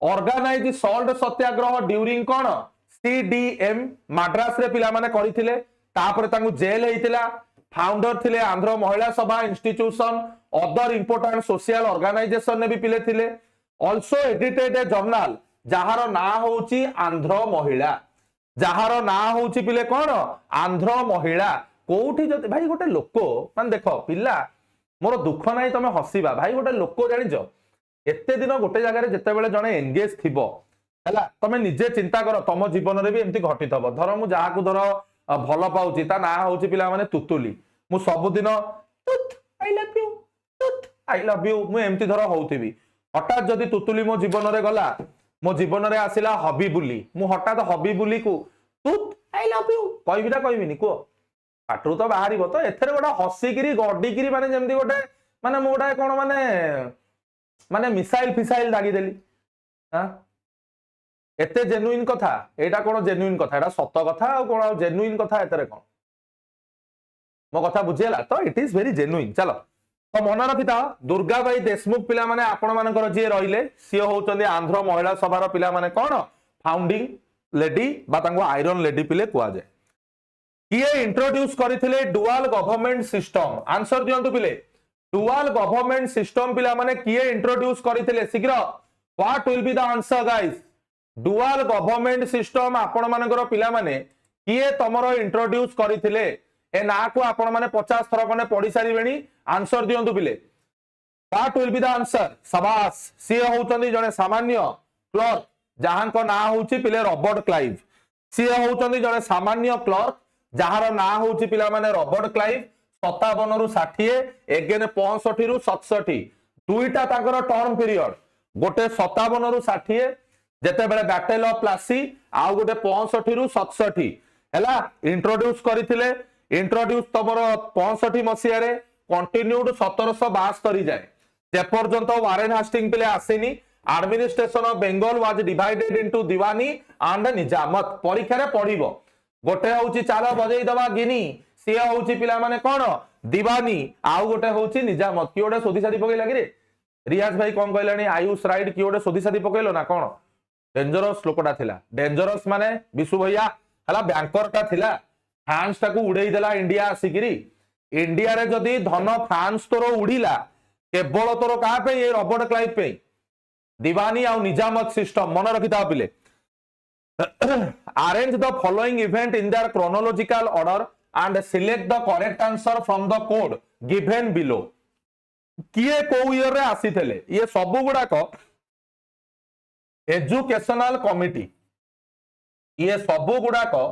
ऑर्गेनाइज सॉल्ट सत्याग्रह ड्यूरिंग कोन सीडीएम मद्रास रे पिला माने करिथिले तापर तांगु जेल हेइतिला फाउंडर थिले Andhra Mahila Sabha institution other important social organization ने भी पिले थिले आल्सो एडिटेड ए जर्नल जहार ना होउची आंध्र महिला जहार ना होउची पिले कोन आंध्र महिला कोउठी जति भाई गोटे लोको मान देखो पिला मोर दुख नाही तमे हसीबा भाई गोटे लोको जानिजो एते दिन गोटे जगह रे जते बेले जने एंगेज थिबो हला तमे निजे चिंता करो तम जीवन रे भी एमती घटित हबो धर मु जाहा को धर भल पाउची ता ना होउची पिला माने तुतुली मु सब दिन तुत आई लव यू मु एमती धर होउथिबी हठात जदी तुतुली मो जीवन रे गला मो जीवन रे आसिला हबी बुली मु हठात हबी बुली को तुत आई लव यू कहबी ना कहबिनी को पाटरू तो बाहरिबो तो एथरे गोटा हसीगिरी गड्डीगिरी माने जेमती गोटे माने मोडा कोन माने मिसाइल फिसाइल दागी देली हां एते जेन्युइन कथा एटा कोन जेन्युइन कथा एटा सत्य कथा आ कोन जेन्युइन कथा एतरे कोन मो कथा बुझियला तो इट इज वेरी जेन्युइन चलो तो मन रखी था दुर्गा बाई देशमुख पिला माने आपण मानकर जे रहिले सी होउचंदी आंध्र महिला सभार पिला माने कोन फाउंडिंग लेडी बा तांको आयरन लेडी पिले कुआ जाय किए इंट्रोड्यूस करथिले डुअल गवर्नमेंट सिस्टम आंसर दियंतु पिले डुअल गवर्नमेंट सिस्टम पिला माने किए इंट्रोड्यूस करथिले शीघ्र what will be the answer guys dual government system आपण मानकर पिला माने किए तमरो इंट्रोड्यूस करथिले ए ना को आपण माने 50 थर कने पढी सारिबेनी आंसर दियंतु पिले what will be the answer शाबाश सी होउचंदी जने सामान्य क्लर्क जहां को ना होउची पिले रॉबर्ट क्लाइव सी होउचंदी जने सामान्य क्लर्क जहार ना होउची पिला माने रॉबर्ट क्लाइव 57 रु 60 एगेन 65 रु 67 दुईटा ताकर टर्म पीरियड गोटे 57 रु 60 जेते बेले बैटल ऑफ प्लासी आ गोटे 65 रु 67 हैला इंट्रोड्यूस करथिले इंट्रोड्यूस तमर 65 मसिया रे कंटिन्यूड 1772 जाए जे पर्यंत वारेन हास्टिंग पिले आसेनी administration of Bengal was divided into Diwani and Nizamat परीक्षा रे पढिबो गोटे होउची चालो बजेई दबा गिनी सी होउची पिला माने कोन दीवानी आउ गोटे होउची निजामत कि ओडे सोधी सादी पकई लागी रे रियाज भाई कोन कहलानी आयुष राइड कि ओडे सोधी सादी पकईलो ना कोन डेंजरस लोकटा थिला डेंजरस माने विशु भैया हला बैंकर टा थिला फ्रांस टाकू उड़ेई देला इंडिया आसिकिरी इंडिया रे जदी धन फ्रांस तोर उड़ीला केवल तोर का पे ये रॉबर्ट क्लाइव पे दीवानी आउ निजामत सिस्टम मन रखिता पिले arrange the following event in their chronological order and select the correct answer from the code given below किए को ईयर रे आसीथले ये सब गुडा को एजुकेशनल कमिटी ये सब गुडा को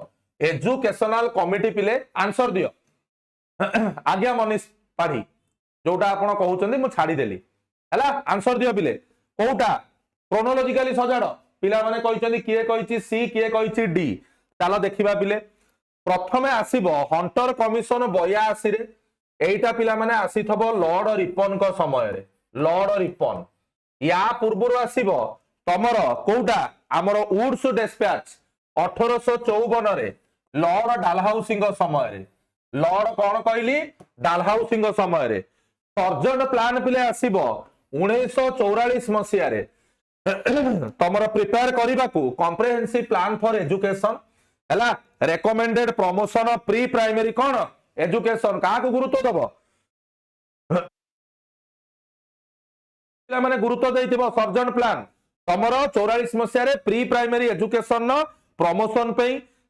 एजुकेशनल कमिटी पिले आंसर दियो आज्ञा मनीष पाढ़ी जोटा आपण कहउचंदी मु छाडी देली हला आंसर दियो पिले कोउटा क्रोनोलॉजिकली सजाड़ पिला माने कहिचंदी किए कहिची सी किए कहिची डी चलो देखिबा पिले प्रथमे आसीबो हंटर कमिशन 82 रे एटा पिला माने आसीथबो लॉर्ड रिपन को समय रे लॉर्ड रिपन या पूर्वरु आसीबो तमरो कोउटा हमरो वुड्स डिस्पैच 1854 रे लॉर्ड डालहाउसिंग समय रे लॉर्ड कोन कहली डालहाउसिंग समय रे सर्जन प्लान पिले आसीबो 1944 मसिया रे तमर प्रिपेयर करबा को कॉम्प्रिहेंसिव प्लान फॉर एजुकेशन हला recommended promotion of pre primary cone education का को गुरुत्व दबो पिला माने गुरुत्व देइतिबो सर्जन प्लान तमर 44 मसिया रे प्री प्राइमरी एजुकेशन न प्रमोशन पे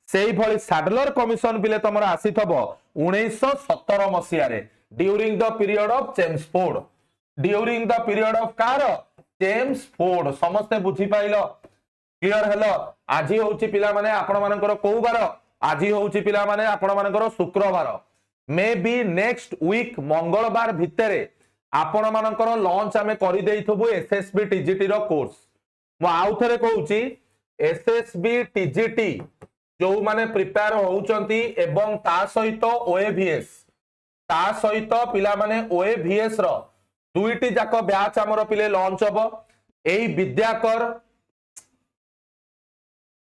सेही भली सैडलर कमिशन पिले तमर आसीथबो 1917 मसिया रे during the period of Chelmsford during the period of car Chelmsford समस्ते बुझी पाइलो क्लियर हेलो आजी होउची पिला माने आपण मानकर को बार आजी होउची पिला माने आपण मानकर शुक्रवार मे बी नेक्स्ट वीक मंगलवार भितरे आपण मानकर लॉन्च आमे करि देइथबो एसएसबी टीजीटी रो कोर्स मु आउ थरे कहूची एसएसबी टीजीटी जो माने प्रिपेयर होउचंती एवं ता सहित ओएवीएस ता सहित पिला माने ओएवीएस रो दुईटी जाक बैच आमर पिले लॉन्च हबो एई विद्याकर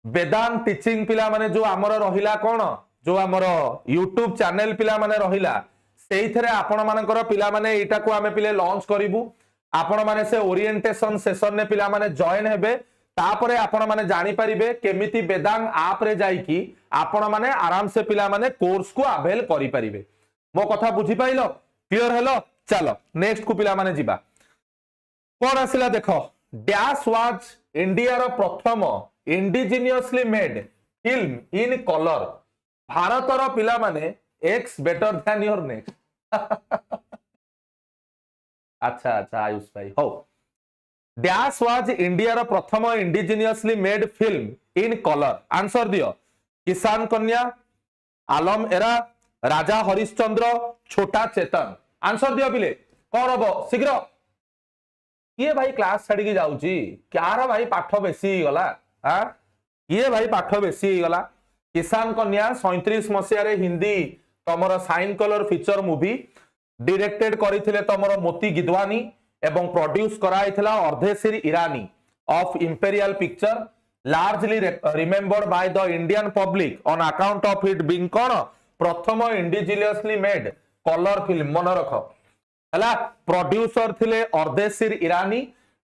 वेदांग टीचिंग पिला माने जो आमर रहिला कोन जो आमर यूट्यूब चैनल पिला माने रहिला सेइथरे आपण मानकर पिला माने एटा को आमे पिले लॉन्च करिवु आपण माने से ओरिएंटेशन सेशन ने पिला माने जॉइन हेबे तापरे आपण माने जानि परिबे केमिति वेदांग ऐप रे जाई की आपण माने आराम से पिला माने कोर्स को अवेल करि परिबे मो कथा बुझी पाइलो क्लियर हेलो चलो नेक्स्ट को पिला माने जिबा कोन आसिला देखो डैश वाज इंडिया रो प्रथम indigenously made film in colour Bharat रो पिला माने X better than your next अच्छा अच्छा आयुष भाई हो डैश वाज इंडिया रो प्रथम indigenously made film in colour answer दियो किसान कन्या आलम एरा राजा हरिश्चंद्र छोटा चेतन आंसर दियो पिले कौन हबो शीघ्र ये भाई क्लास छाड़ी की जाउची क्यार भाई पाठ बेसी गला हां ये भाई पाठ बेसी गला किसान कन्या 37 मसिया रे हिंदी तमर साइन कलर फीचर मूवी डायरेक्टेड करिथिले तमर मोती गिदवानी एवं प्रोड्यूस कराइथिला Ardeshir Irani of imperial picture largely remembered by the Indian public on account of it being कोन प्रथम इंडिजिनियसली मेड कलर फिल्म मन रख हला प्रोड्यूसर थिले अर्देशीर ईरानी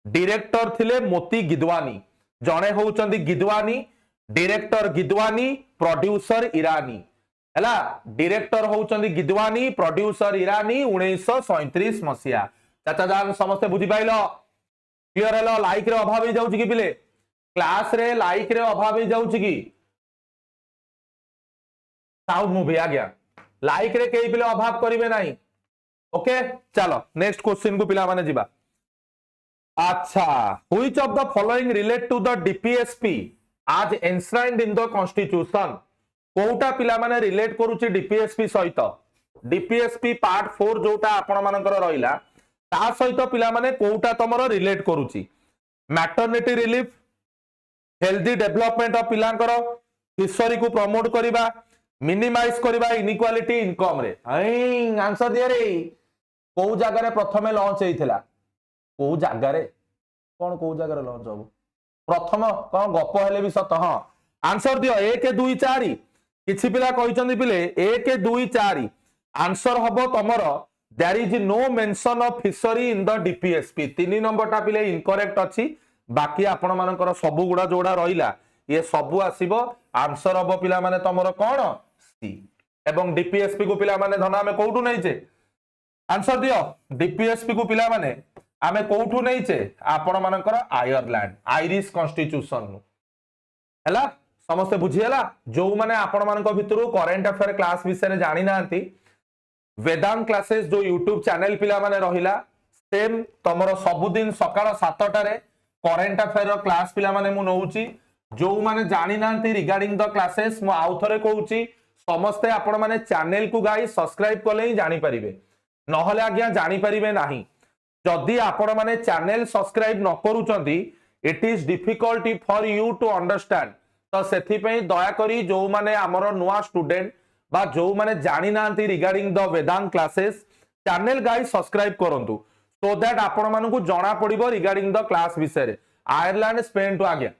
डायरेक्टर थिले मोती गिदवानी जणे होउचंदी गिदवानी डायरेक्टर गिदवानी प्रोड्यूसर ईरानी हला डायरेक्टर होउचंदी गिदवानी प्रोड्यूसर ईरानी 1937 मसिया चाचा जान समस्त बुझी पाइलो क्लियर हेलो लाइक रे अभाव ही जाउची कि पिले क्लास रे लाइक रे अभाव ही जाउची कि साउंड मूवी आ गया लाइक रे केई पिले अभाव करिवे नाही ओके चलो नेक्स्ट क्वेश्चन को पिला माने जिबा अच्छा which of the following relate to the DPSP आज एनश्राइन्ड इन द कॉन्स्टिट्यूशन कोउटा पिला माने रिलेट करूची डीपीएसपी सहित डीपीएसपी पार्ट 4 जोटा आपण मानकर रहिला ता सहित पिला माने कोउटा तमरो रिलेट करूची maternity relief healthy development of पिलांकर फिशरी को प्रमोट करिबा मिनिमाइज करिबा इनइक्वालिटी इनकम रे आंसर दिया रे को जगह रे प्रथमे लॉन्च हेइथिला को जगह रे कोन को जगह रे लॉन्च हो प्रथम कोन गप हेले भी सत हां आंसर दियो 1 2 4 किछि पिला कहिचंदी पिले 1 2 4 आंसर हबो तमरो there is no mention of fishery in the DPSP 3 number टा पिले इनकरेक्ट अछि बाकी आपण मानकर सबु गुडा जोडा रहिला ये सबु आसीबो आंसर हबो पिला माने तमरो कोन सी एवं डीपीएसपी को पिला माने धना में कोउठु नै छे आंसर दियो डीपीएसपी को पिला माने आमे कोउठु नै छे आपण मानकर आयरलैंड आयरिश कॉन्स्टिट्यूशन हला समस्त बुझियला जो माने आपण मानक भितरु करंट अफेयर क्लास विषय रे जानि नांती वेदांत क्लासेस जो यूट्यूब चैनल पिला माने रहिला सेम तमरो सब दिन सकाळ 7 टा रे करंट अफेयर क्लास पिला माने मु नउची जो माने जानि नांती रिगार्डिंग द क्लासेस मु आउ थरे कहूची समस्त आपण माने चैनल को गाई सब्सक्राइब कले ही जानि परिबे नहले आज्ञा जानि परिबे नाही जदि आपण माने चैनल सब्सक्राइब न करूचंदी it is difficulty for you to understand तो सेथि पई दया करी जो माने हमरो नुवा स्टूडेंट बा जो माने जानि नांती regarding the Vedant classes channel गाई सब्सक्राइब करंतु सो दैट आपण मानकु जणा पड़िबो रिगार्डिंग द क्लास विषय रे आयरलैंड स्पेन टू आज्ञा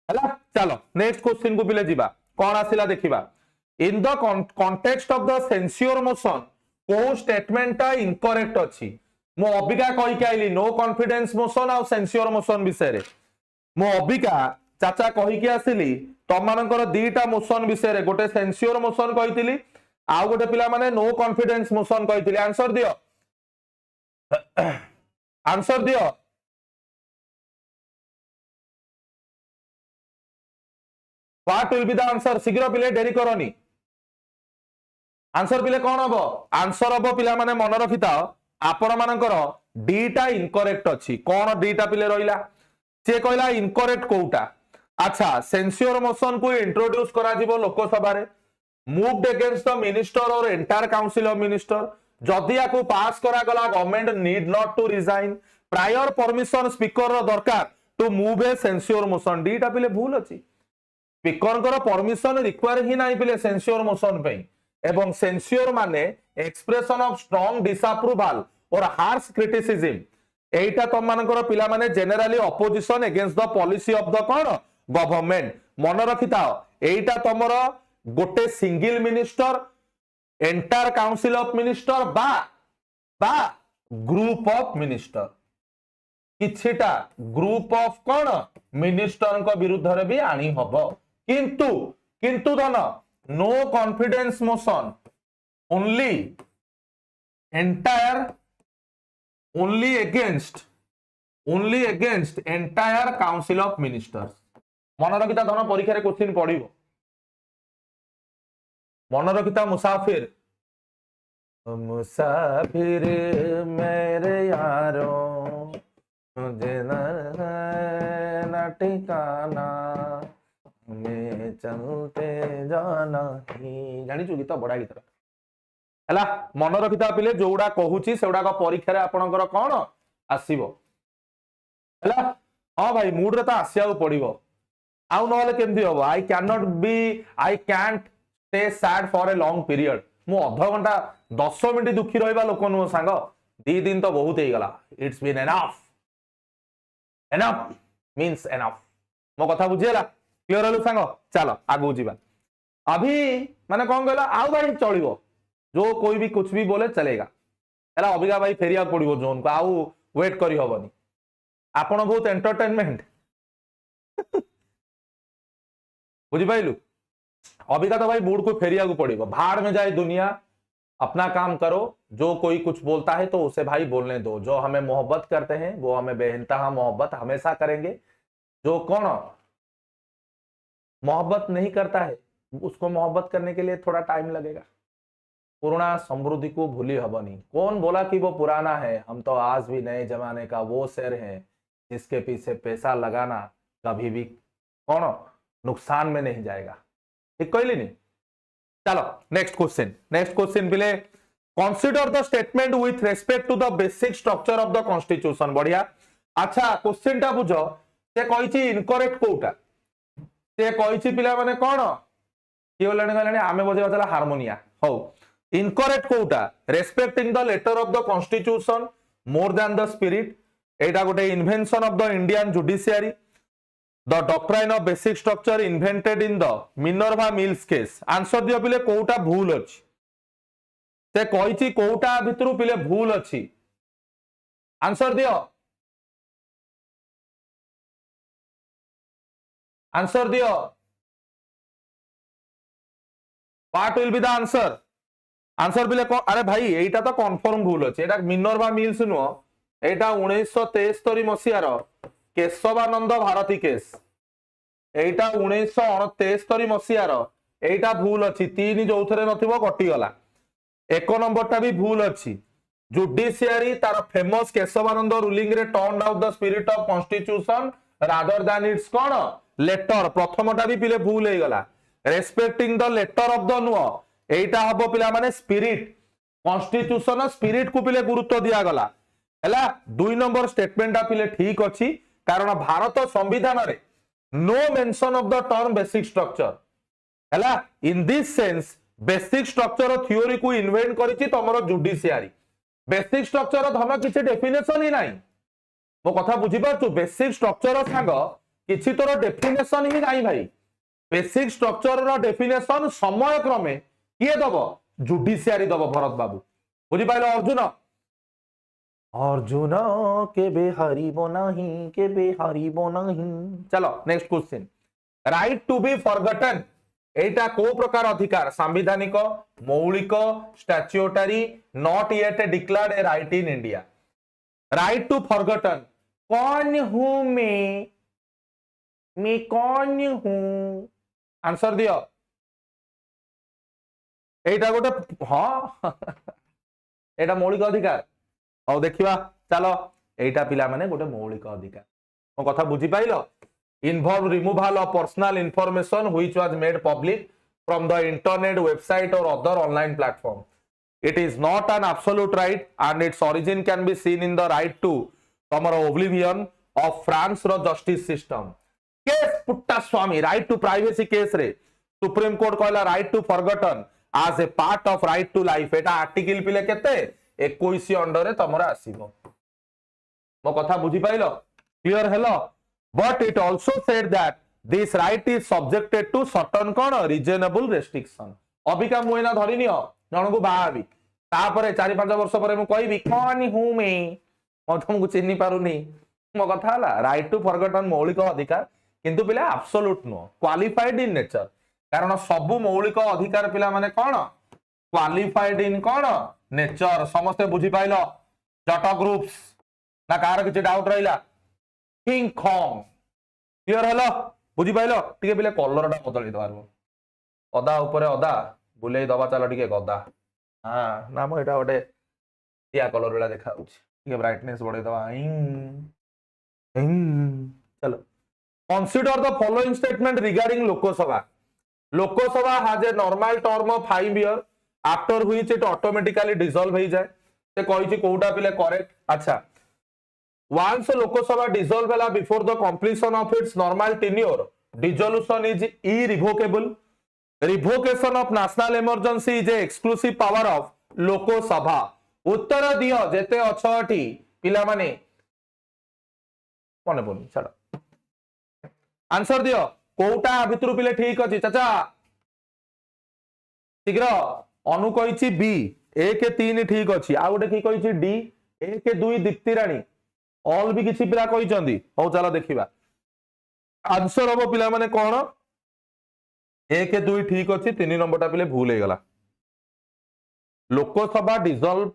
हला चलो नेक्स्ट क्वेश्चन को बिले जिबा कोन आसिला देखिबा in the context of the censure motion को स्टेटमेंट इनकरेक्ट अछि मो अबिका कहि के आइली नो कॉन्फिडेंस मोशन और सेंस्योर मोशन विषय रे मो अबिका चाचा कहि के आसिली तम मानकर दीटा मोशन विषय रे गोटे सेंस्योर मोशन कहितिली आ गोटे पिला माने नो कॉन्फिडेंस मोशन कहितिली आंसर दियो आंसर दियो what will be the answer शीघ्र पिले डेरी करनी आंसर पिले कौन हम आंसर हम पिला माने मन रखिता आपण मानकर डीटा इनकरेक्ट अछि कौन डीटा पिले रहिला से कहला इनकरेक्ट कोउटा अच्छा सेंस्योर मोशन को इंट्रोड्यूस करा जिवो लोकसभा रे moved against the minister or entire council of minister जदि याको पास करा गला government need not to resign prior permission speaker रो दरकार to move a censure motion डीटा पिले भूल अछि स्पीकर को परमिशन रिक्वायर ही नहीं पिले सेंस्योर मोशन पे एवं सेंस्योर माने expression of strong disapproval or harsh criticism एटा तम मानकर पिला माने generally opposition against the policy of the कोन गवर्नमेंट मन रखिता एटा तमरो गोटे single minister entire council of minister बा ग्रुप ऑफ मिनिस्टर किछिटा ग्रुप ऑफ कोन मिनिस्टर को विरुद्ध रे भी आनी हबो किंतु धन no confidence motion only entire only against entire council of ministers मन रखिता धन परीक्षा रे क्वेश्चन पड़िबो मन रखिता मुसाफिर मुसाफिर मेरे यारो मुझे ना ठिकाना मैं चलते जाना ही जानी छु गीत बड़ा गीत हला मन रखिता पिले जोड़ा कहूची सेउडा को परीक्षा रे आपनकर कोन आसीबो हला हां भाई मूड रे त आसिया पड़िबो आउ नहले केमथि होबो I can't stay sad for a long period मु आधा घंटा 10 मिनिट दुखी रहबा लोक नु सांग 2 दिन तो बहुत हे गला it's been enough means enough मो कथा बुझियला क्लियर हलो सांग चलो आगु जीवा अभी माने कोन कहला आउ भाई चलिबो जो कोई भी कुछ भी बोले चलेगा है अबिका भाई फेरिया पड़ो जोन को आउ वेट करी हबनी आपण बहुत एंटरटेनमेंट बुझिपाइलु अबिका तो भाई मूड को फेरिया को पड़ो भाड़ में जाए दुनिया अपना काम करो जो कोई कुछ बोलता है तो उसे भाई बोलने दो जो हमें मोहब्बत करते हैं वो हमें बेइंतहा मोहब्बत हमेशा करेंगे जो कौन मोहब्बत नहीं करता है उसको मोहब्बत करने के लिए थोड़ा टाइम लगेगा पुराना समृद्धि को भूली हबनी कौन बोला कि वो पुराना है हम तो आज भी नए जमाने का वो शेर है जिसके पीछे पैसा लगाना कभी भी कौन नुकसान में नहीं जाएगा ठीक कहली नहीं चलो नेक्स्ट क्वेश्चन पिले consider the statement with respect to the basic structure of the constitution बढ़िया अच्छा क्वेश्चन टा बुझ से कहिछि इनकरेक्ट कोटा से कहिछि पिला माने कोन कि बोलने गलानी आमे बजेबा चला हारमोनिया हो इनकरेक्ट कोटा respecting the letter of the constitution more than the spirit एटा गोटे invention of the Indian judiciary the doctrine of basic structure invented in the Minerva Mills case answer दियो पिले कोटा भूल अछि से कहिछि कोटा भितरु पिले भूल अछि आंसर दियो what will be the answer पिले अरे भाई एटा तो कंफर्म भूल अछि एटा मिनर्वा मिल्स नो एटा 1973 मसियार केशवानंद भारती केस एटा 1969 मसियार एटा भूल अछि तीन जो थरे नथिबो कटि गला एक नंबरटा भी भूल अछि जुडिशियरी तार फेमस केशवानंद रूलिंग रे turn out the spirit of constitution rather than its कोन लेटर प्रथमटा भी पिले भूल हे गला respecting the letter of the नुआ एटा हबो पिला माने स्पिरिट कॉन्स्टिट्यूशन स्पिरिट को पिले गुरुत्व दिया गला हैला दुई नंबर स्टेटमेंट पिले ठीक अछि कारण भारत संविधान रे no mention of the term basic structure हैला in this sense basic structure theory को इन्वेंट करिछि तमरो जुडिशियरी बेसिक स्ट्रक्चर धन किछि डेफिनेशन ही नाही मो कथा बुझी पाछु बेसिक स्ट्रक्चर सांग किछि तोर डेफिनेशन ही नाही भाई बेसिक स्ट्रक्चर रो डेफिनेशन समय क्रमे किए दबो जुडिशियरी दबो भरत बाबू बुझी पाइलो अर्जुन के बेहरिबो नहीं चलो next question right to be forgotten एटा को प्रकार अधिकार संवैधानिक मौलिक statutory not yet declared a right in India right to forgotten कौन हूं मैं कौन हूं आंसर दियो एटा गोटे हाँ एटा मौलिक अधिकार और देखिवा चलो एटा पिला माने गोटे मौलिक अधिकार मो कथा बुझी पाइलो involve removal of personal information which was made public from the internet website or other online platform it is not an absolute right and its origin can be seen in the right to तमर oblivion of France रो justice system case Puttaswamy right to privacy case रे supreme court कहला right to forgotten as a part of right to life एटा article पिले केते 21 under रे तमरा आसीबो मो कथा बुझी पाइलो क्लियर हेलो but it also said that this right is subjected to certain कोन रीजनेबल रेस्ट्रिक्शन अबिका मुएना धरिनियो जणको बाबी तापरे 4-5 वर्ष परे मु कहबी कोन हूं मैं मो तुमको चिन्नी पारुनी मो कथा हला राइट टू फॉरगॉटन मौलिक अधिकार किंतु पिला absolute no qualified in nature कारण सब मौलिक अधिकार पिला माने कोन क्वालिफाइड इन कोन नेचर समस्त बुझी पाइलो जट ग्रुप्स ना कार किछि डाउट रहिला किंग कॉन्ग क्लियर हेलो बुझी पाइलो टिके बिले कलरटा बदलै दबारबो अदा ऊपर अदा बुलै दबा चलो टिके गदा हां ना मो एटा ओटे या कलर वाला देखा उछि टिके ब्राइटनेस बढ़ै दबा चलो consider the following statement regarding Lok Sabha has a normal term of 5 year after which it automatically dissolve हो जाए से कहिछि कोउटा पिले करेक्ट अच्छा वंस लोकसभा डिसॉल्व होला before the completion of its normal tenure dissolution is irrevocable revocation of national emergency is a exclusive power of Lok Sabha उत्तर दियो जेते अछटी पिला माने मने बोल छाड़ आंसर दियो कोउटा भितरु पिले ठीक अछि चाचा शीघ्र अनु कहिछि बी एक तीन ठीक अच्छी आउ गोटे कि कही डी एक दुई दीप्ति राणी ऑल भी किसी पिला कही हौ चलो देखा आंसर हम पिला माने कौन एक दुई ठीक अच्छी 3 नंबर पिले भूल हो गला Lok Sabha dissolve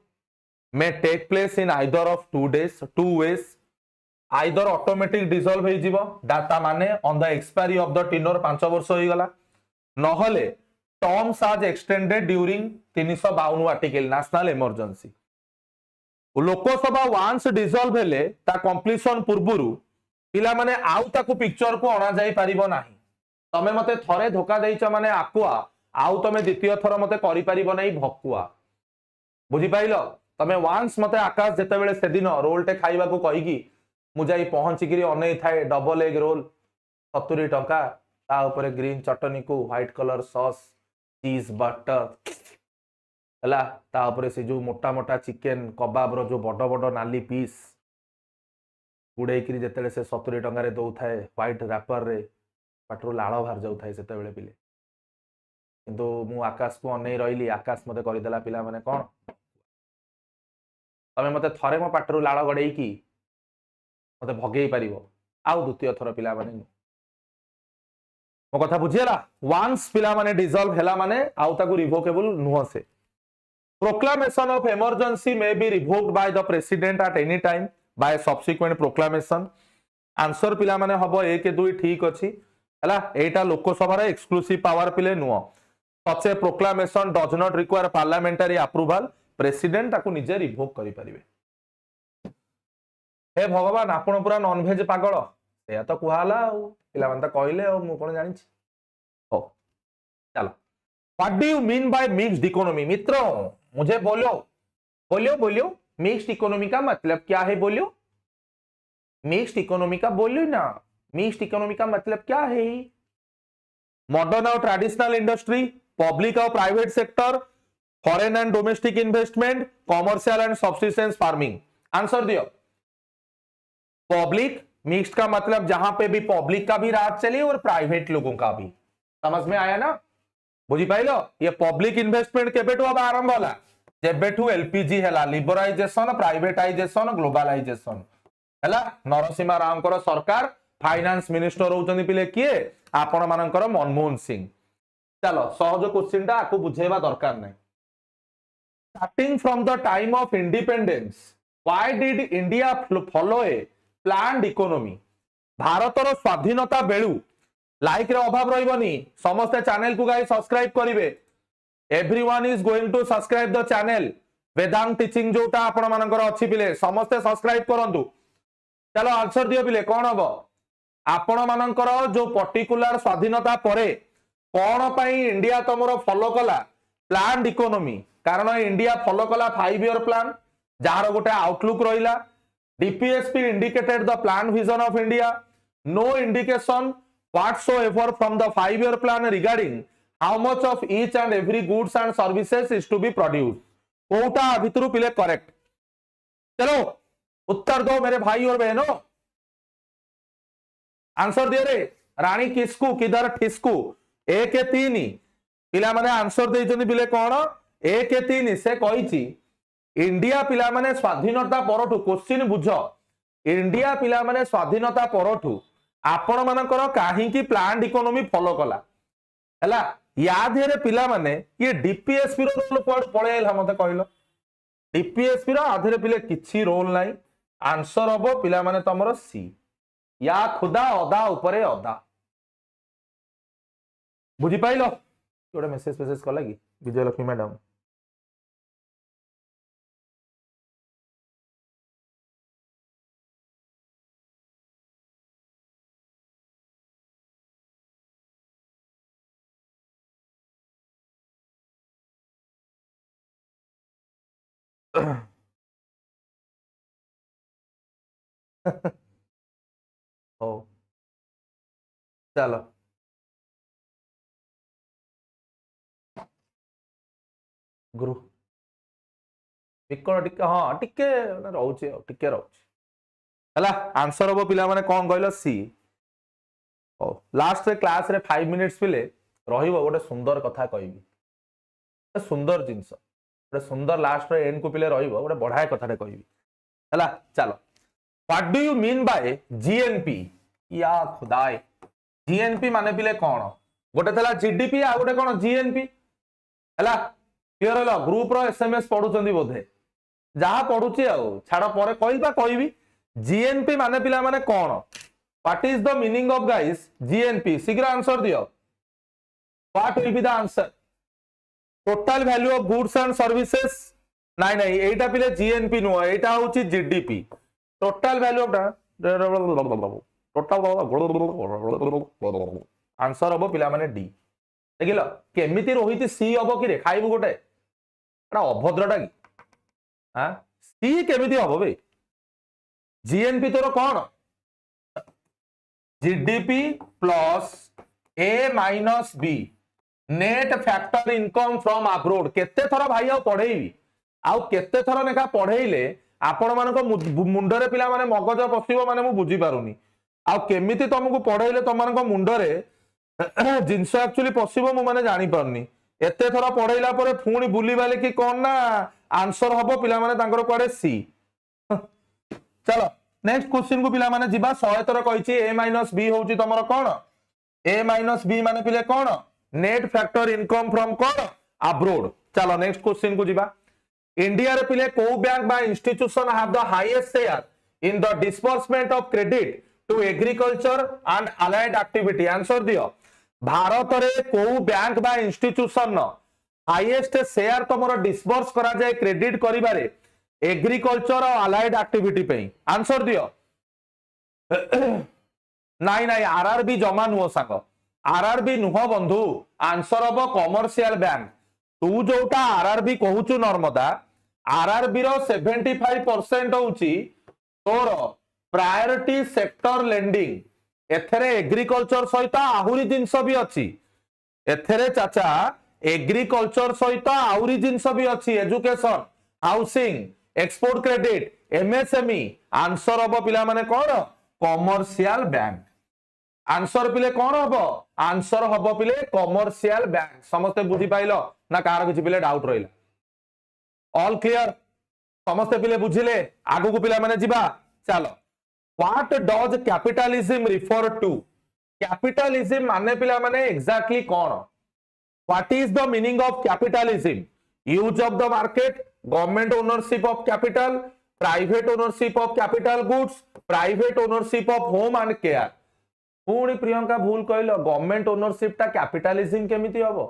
may take place in either of 2 ways either automatic dissolve हो जीवो डाटा माने on the expiry of the tenure 5 वर्ष हो गला नहले terms as extended during 352 article national emergency Lok Sabha once dissolve हेले ता completion पूर्वरु पिला माने आउ ताकू पिक्चर को अणा जाई परिबो नाही तमे मते थरे धोका देइछ माने आकुआ आउ तमे द्वितीय थर मते करि परिबो नाही भकुआ बुझी पाइलो तमे वांस मते आकाश जेते बेले से दिन रोल टे खाइबा को कहिकी मु जाई पहुंची किरी अनै थाए डबल एग रोल 70 टका ता ऊपर ग्रीन चटनी को व्हाइट कलर सॉस चीज बटर हला ता ऊपर से जो मोटा मोटा चिकन कबाब रो जो बड़ बड़ नाली पीस गुडे किरी जेते से 70 टका रे दउ थाए व्हाइट रैपर रे पाटरो लाळ बाहर जाउ थाए सेते बेले पिले किंतु मु आकाश को अनै रहिली आकाश मते करि देला पिला माने कोन तमे मते थरे मो पाटरू लाळ गडै की मते भगेई परिबो आउ द्वितीय थर पिला माने मो कथा बुझियला वांस पिला माने डिसॉल्व हेला माने आउ ताकू रिवोकेबल नुह से proclamation of emergency may be revoked by the president at any time by subsequent proclamation answer पिला माने हबो 1 2 ठीक अछि हला एटा लोकसभा रे एक्सक्लूसिव पावर पिले नुह such a proclamation does not require parliamentary approval president ताकू निजे रिवोक करि परिबे हे भगवान आपण पूरा नॉन वेज पागल या तो कुहाला पिला मन त कहले और मु कोन जानि छी हो चलो what do you mean by mixed economy मित्रों मुझे बोलो बोलियो बोलियो मिक्स्ड इकोनॉमी का मतलब क्या है बोलियो मिक्स्ड इकोनॉमी का बोलियो ना मिक्स्ड इकोनॉमी का मतलब क्या है मॉडर्न और ट्रेडिशनल इंडस्ट्री पब्लिक और private sector foreign and domestic investment commercial and subsistence farming answer दियो पब्लिक मिक्स्ड का मतलब जहां पे भी पब्लिक का भी राज चले और प्राइवेट लोगों का भी समझ में आया ना बुझी पाइलो ये पब्लिक इन्वेस्टमेंट केबेठू अब आरंभ होला जेबेठू एलपीजी हैला लिबराइजेशन प्राइवेटाइजेशन ग्लोबलाइजेशन हैला नरसिंहा राव को सरकार फाइनेंस मिनिस्टर होउचंदी पिले किए आपण मानकर मनमोहन सिंह चलो सहज क्वेश्चन टा आकु बुझेबा दरकार नै starting from the time of independence why did India follow a planned economy भारतर स्वाधीनता बेलू लाइक रे अभाव रहिबनी समस्त चैनल को गाइस सब्सक्राइब करिवे everyone is going to subscribe the channel Vedang teaching जोटा आपण मानकर अछि पिले समस्त सब्सक्राइब करंतु चलो आंसर दियो पिले कोन हबो आपण मानकर जो पर्टिकुलर स्वाधीनता परे कोन पई इंडिया तमरो फॉलो कला प्लान्ड इकोनॉमी कारण इंडिया फॉलो कला 5 ईयर प्लान जार गोटे आउटलुक रहिला DPSP indicated the plan vision of India no indication whatsoever from the 5 year plan regarding how much of each and every goods and services is to be produced कोटा भितरु पिले correct चलो उत्तर दो मेरे भाई और बहनों आंसर दे रे रानी किसकू किधर ठिसकू 1 3 पिला माने आंसर देइछन बिले कोन 1 3 से कहिछि इंडिया पिला माने स्वाधीनता परठु क्वेश्चन बुझ इंडिया पिला माने स्वाधीनता परठु आपण मानकर काहे की प्लान्ड इकोनॉमी फॉलो कला हैला या धेरे पिला माने ये डीपीएसपी रो रोल कोड पळेला मते कहलो डीपीएसपी रो आधेरे पिले किछि रोल नाही आंसर हबो पिला माने तमरो सी या खुदा अदा ऊपरे अदा बुझी पाइलो गोटे मेसेज कला कि विजय लक्ष्मी मैडम ओ चलो गुरु विकल टिके हाँ टिके रहउची टिके रहउची हला आंसर हबो पिला माने कोन कहलो सी ओ लास्ट रे क्लास रे 5 मिनिट्स पिले रहिबो गोटे सुंदर कथा कहबी सुंदर जिंस गोटे सुंदर लास्ट एंड को पिले रहिबो गोटे बढ़िया कथाटे कहबी हला चलो what do you mean by GNP या खुदाए जीएनपी माने पिले कोन गोटे थला जीडीपी आ गोटे कोन जीएनपी हला क्लियर हला ग्रुप रो एसएमएस पढुचंदी बोधे जहा पढुची आ छाड़ पर कहबी जीएनपी माने पिला माने कोन what is the meaning of guys GNP शीघ्र आंसर दियो what will be the answer total value of goods and services नहीं नहीं एटा पिले जीएनपी नो एटा होची GDP total value of total answer हम पिला माने डी देखिल केमिति रही सी हम कि खाइबू गोटे अभद्रटा कि हाँ सी केमिति हम बे जीएनपी तोर कौन GDP plus A minus B net factor income from abroad केते थर भाई आ पढ़ेबी आउ केते थर नेखा पढ़ेइले आपण मानको मुंडरे पिला माने मगज पसिबो माने मु बुझी पारुनी आउ केमिति तुमको पढ़ेइले तुम मानको मुंडरे जिनस एक्चुअली पसिबो मु माने जानि पारुनी एते थर पढ़ेइला परे फुणी बुली बाले कि कोन ना आंसर हबो पिला माने तांकर कुआडे सी चलो नेक्स्ट क्वेश्चन को पिला माने जिबा 100 थर कहिछि a - b होउछि तमरो cone a - b माने पिले कोन नेट फैक्टर इनकम फ्रॉम कोन अब्रोड चलो नेक्स्ट क्वेश्चन को जिबा इंडिया रे पिले को बैंक बा institution have the highest share in the disbursement of credit to agriculture and allied activity answer दियो भारत रे को बैंक बा इंस्टीट्यूशन न हाईएस्ट शेयर तमरो डिस्बर्स करा जाय क्रेडिट करिबारे एग्रीकल्चर और अलाइड एक्टिविटी पे आंसर दियो नाई नाई आरआरबी जमा नुह सांग आरआरबी नुह बंधु आंसर हम कमर्शियल बैंक तू जोटा आरआरबी कहूचु नर्मदा आरआरबी रो 75% होउची तोर प्रायोरिटी सेक्टर लेंडिंग एथरे एग्रीकल्चर सहित आहुरी जिंस भी अच्छी एथरे चाचा एग्रीकल्चर सहित आहुरी जिंस भी अच्छी education housing export credit MSME answer हम पिला माने कौन कमर्शियल बैंक आंसर पिले कौन हम आंसर हम पिले कमर्शियल बैंक समस्ते बुझी पाइलो ना कार किछि पिले डाउट रहिला ऑल क्लियर समस्ते पिले बुझिले आगु को पिला माने जिबा चलो what does capitalism refer to capitalism माने पिला माने एग्जैक्टली कौन what is the meaning of capitalism use of the market government ownership of capital private ownership of capital goods private ownership of home and care पुणी प्रियंका भूल कहलो government ownership टा capitalism केमिति हबो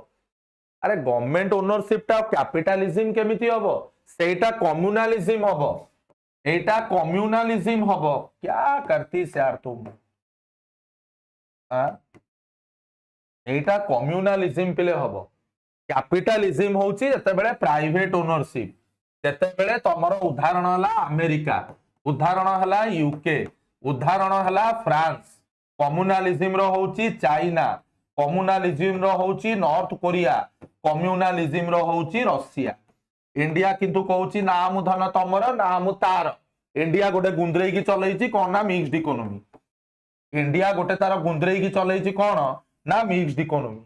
अरे गवर्नमेंट ओनरशिप टा capitalism केमिति हबो सेटा कम्युनलिज्म हबो एटा कम्युनलिज्म हबो क्या करती से यार तुम एटा कम्युनलिज्म पिले हबो कैपिटलिज्म होची जते बेले प्राइवेट ओनरशिप जते बेले तमरो उदाहरण हला अमेरिका उदाहरण हला यूके उदाहरण हला फ्रांस कम्युनलिज्म रो होची चाइना कम्युनलिज्म रो होची नॉर्थ कोरिया कम्युनलिज्म रो होची रशिया इंडिया किंतु कहूची नाम धन तमरो नाम तार इंडिया गोटे गुंद्रेई की चलैची कोन ना मिक्स्ड इकोनॉमी इंडिया गोटे तार गुंद्रेई की चलैची कोन ना मिक्स्ड इकोनॉमी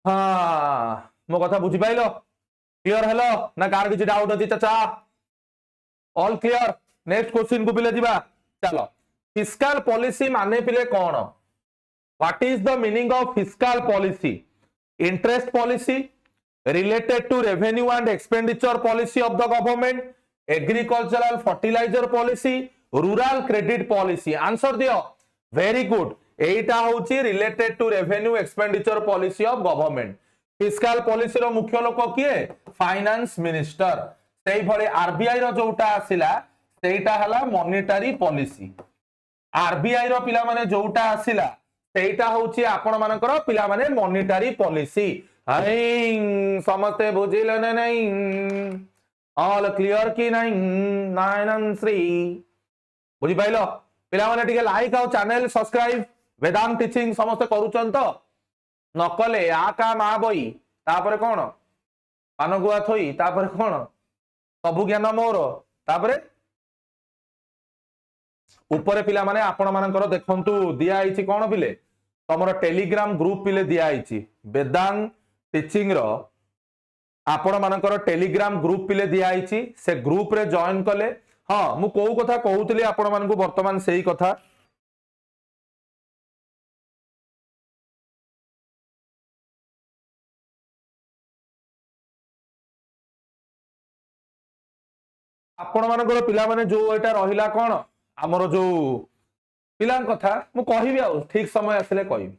हाँ मो कथा बुझी पाइलो क्लियर हेलो ना कार किछि डाउट अछि चाचा ऑल क्लियर नेक्स्ट क्वेश्चन को पिले दिबा चलो फिस्कल पॉलिसी माने पिले कोन what is the meaning of fiscal policy interest policy related to revenue and expenditure policy of the government agricultural fertiliser policy rural credit policy answer दियो very good एटा होची related to revenue expenditure policy of government fiscal policy रो मुख्य लोक किए finance minister सेई भले RBI रो जोटा आसिला सेटा हला मॉनेटरी पॉलिसी आरबीआई रो पिला माने जोटा आसिला सेटा होची आपण मानकर पिला माने मॉनेटरी पॉलिसी हाई समते बुझिले ने नहीं ऑल क्लियर की नहीं 993 बुझी पाइलो पिला माने टिके लाइक आउ चैनल सब्सक्राइब वेदांग टीचिंग समस्त करूचन तो नकले आ का मा बई तापर कोन पानगुआ थई तापर कोन सबु ज्ञान मोर तापर ऊपर पिला माने आपण मानकर देखंतु दिया आइछि कोन पिले तमरो टेलीग्राम ग्रुप पिले दिया आइछि वेदांग टीचिंग रो आपण मानकर टेलीग्राम ग्रुप पिले दिया आइछि से ग्रुप रे जॉइन कले हाँ मु को कथा कहूतली आपण मानकु वर्तमान सेही कथा आपण मानकर पिला माने जो एटा रहिला कोन हमरो जो पिला कथा मु कहिबी आ ठीक समय आसिले कहिबी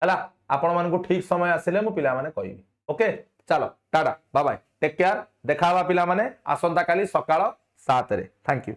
हला आपण मानकु ठीक समय आसिले मु पिला माने कहिबी ओके चलो टाटा बाय बाय टेक केयर देखावा पिला माने आसंता काली सकाळ 7 रे थैंक यू।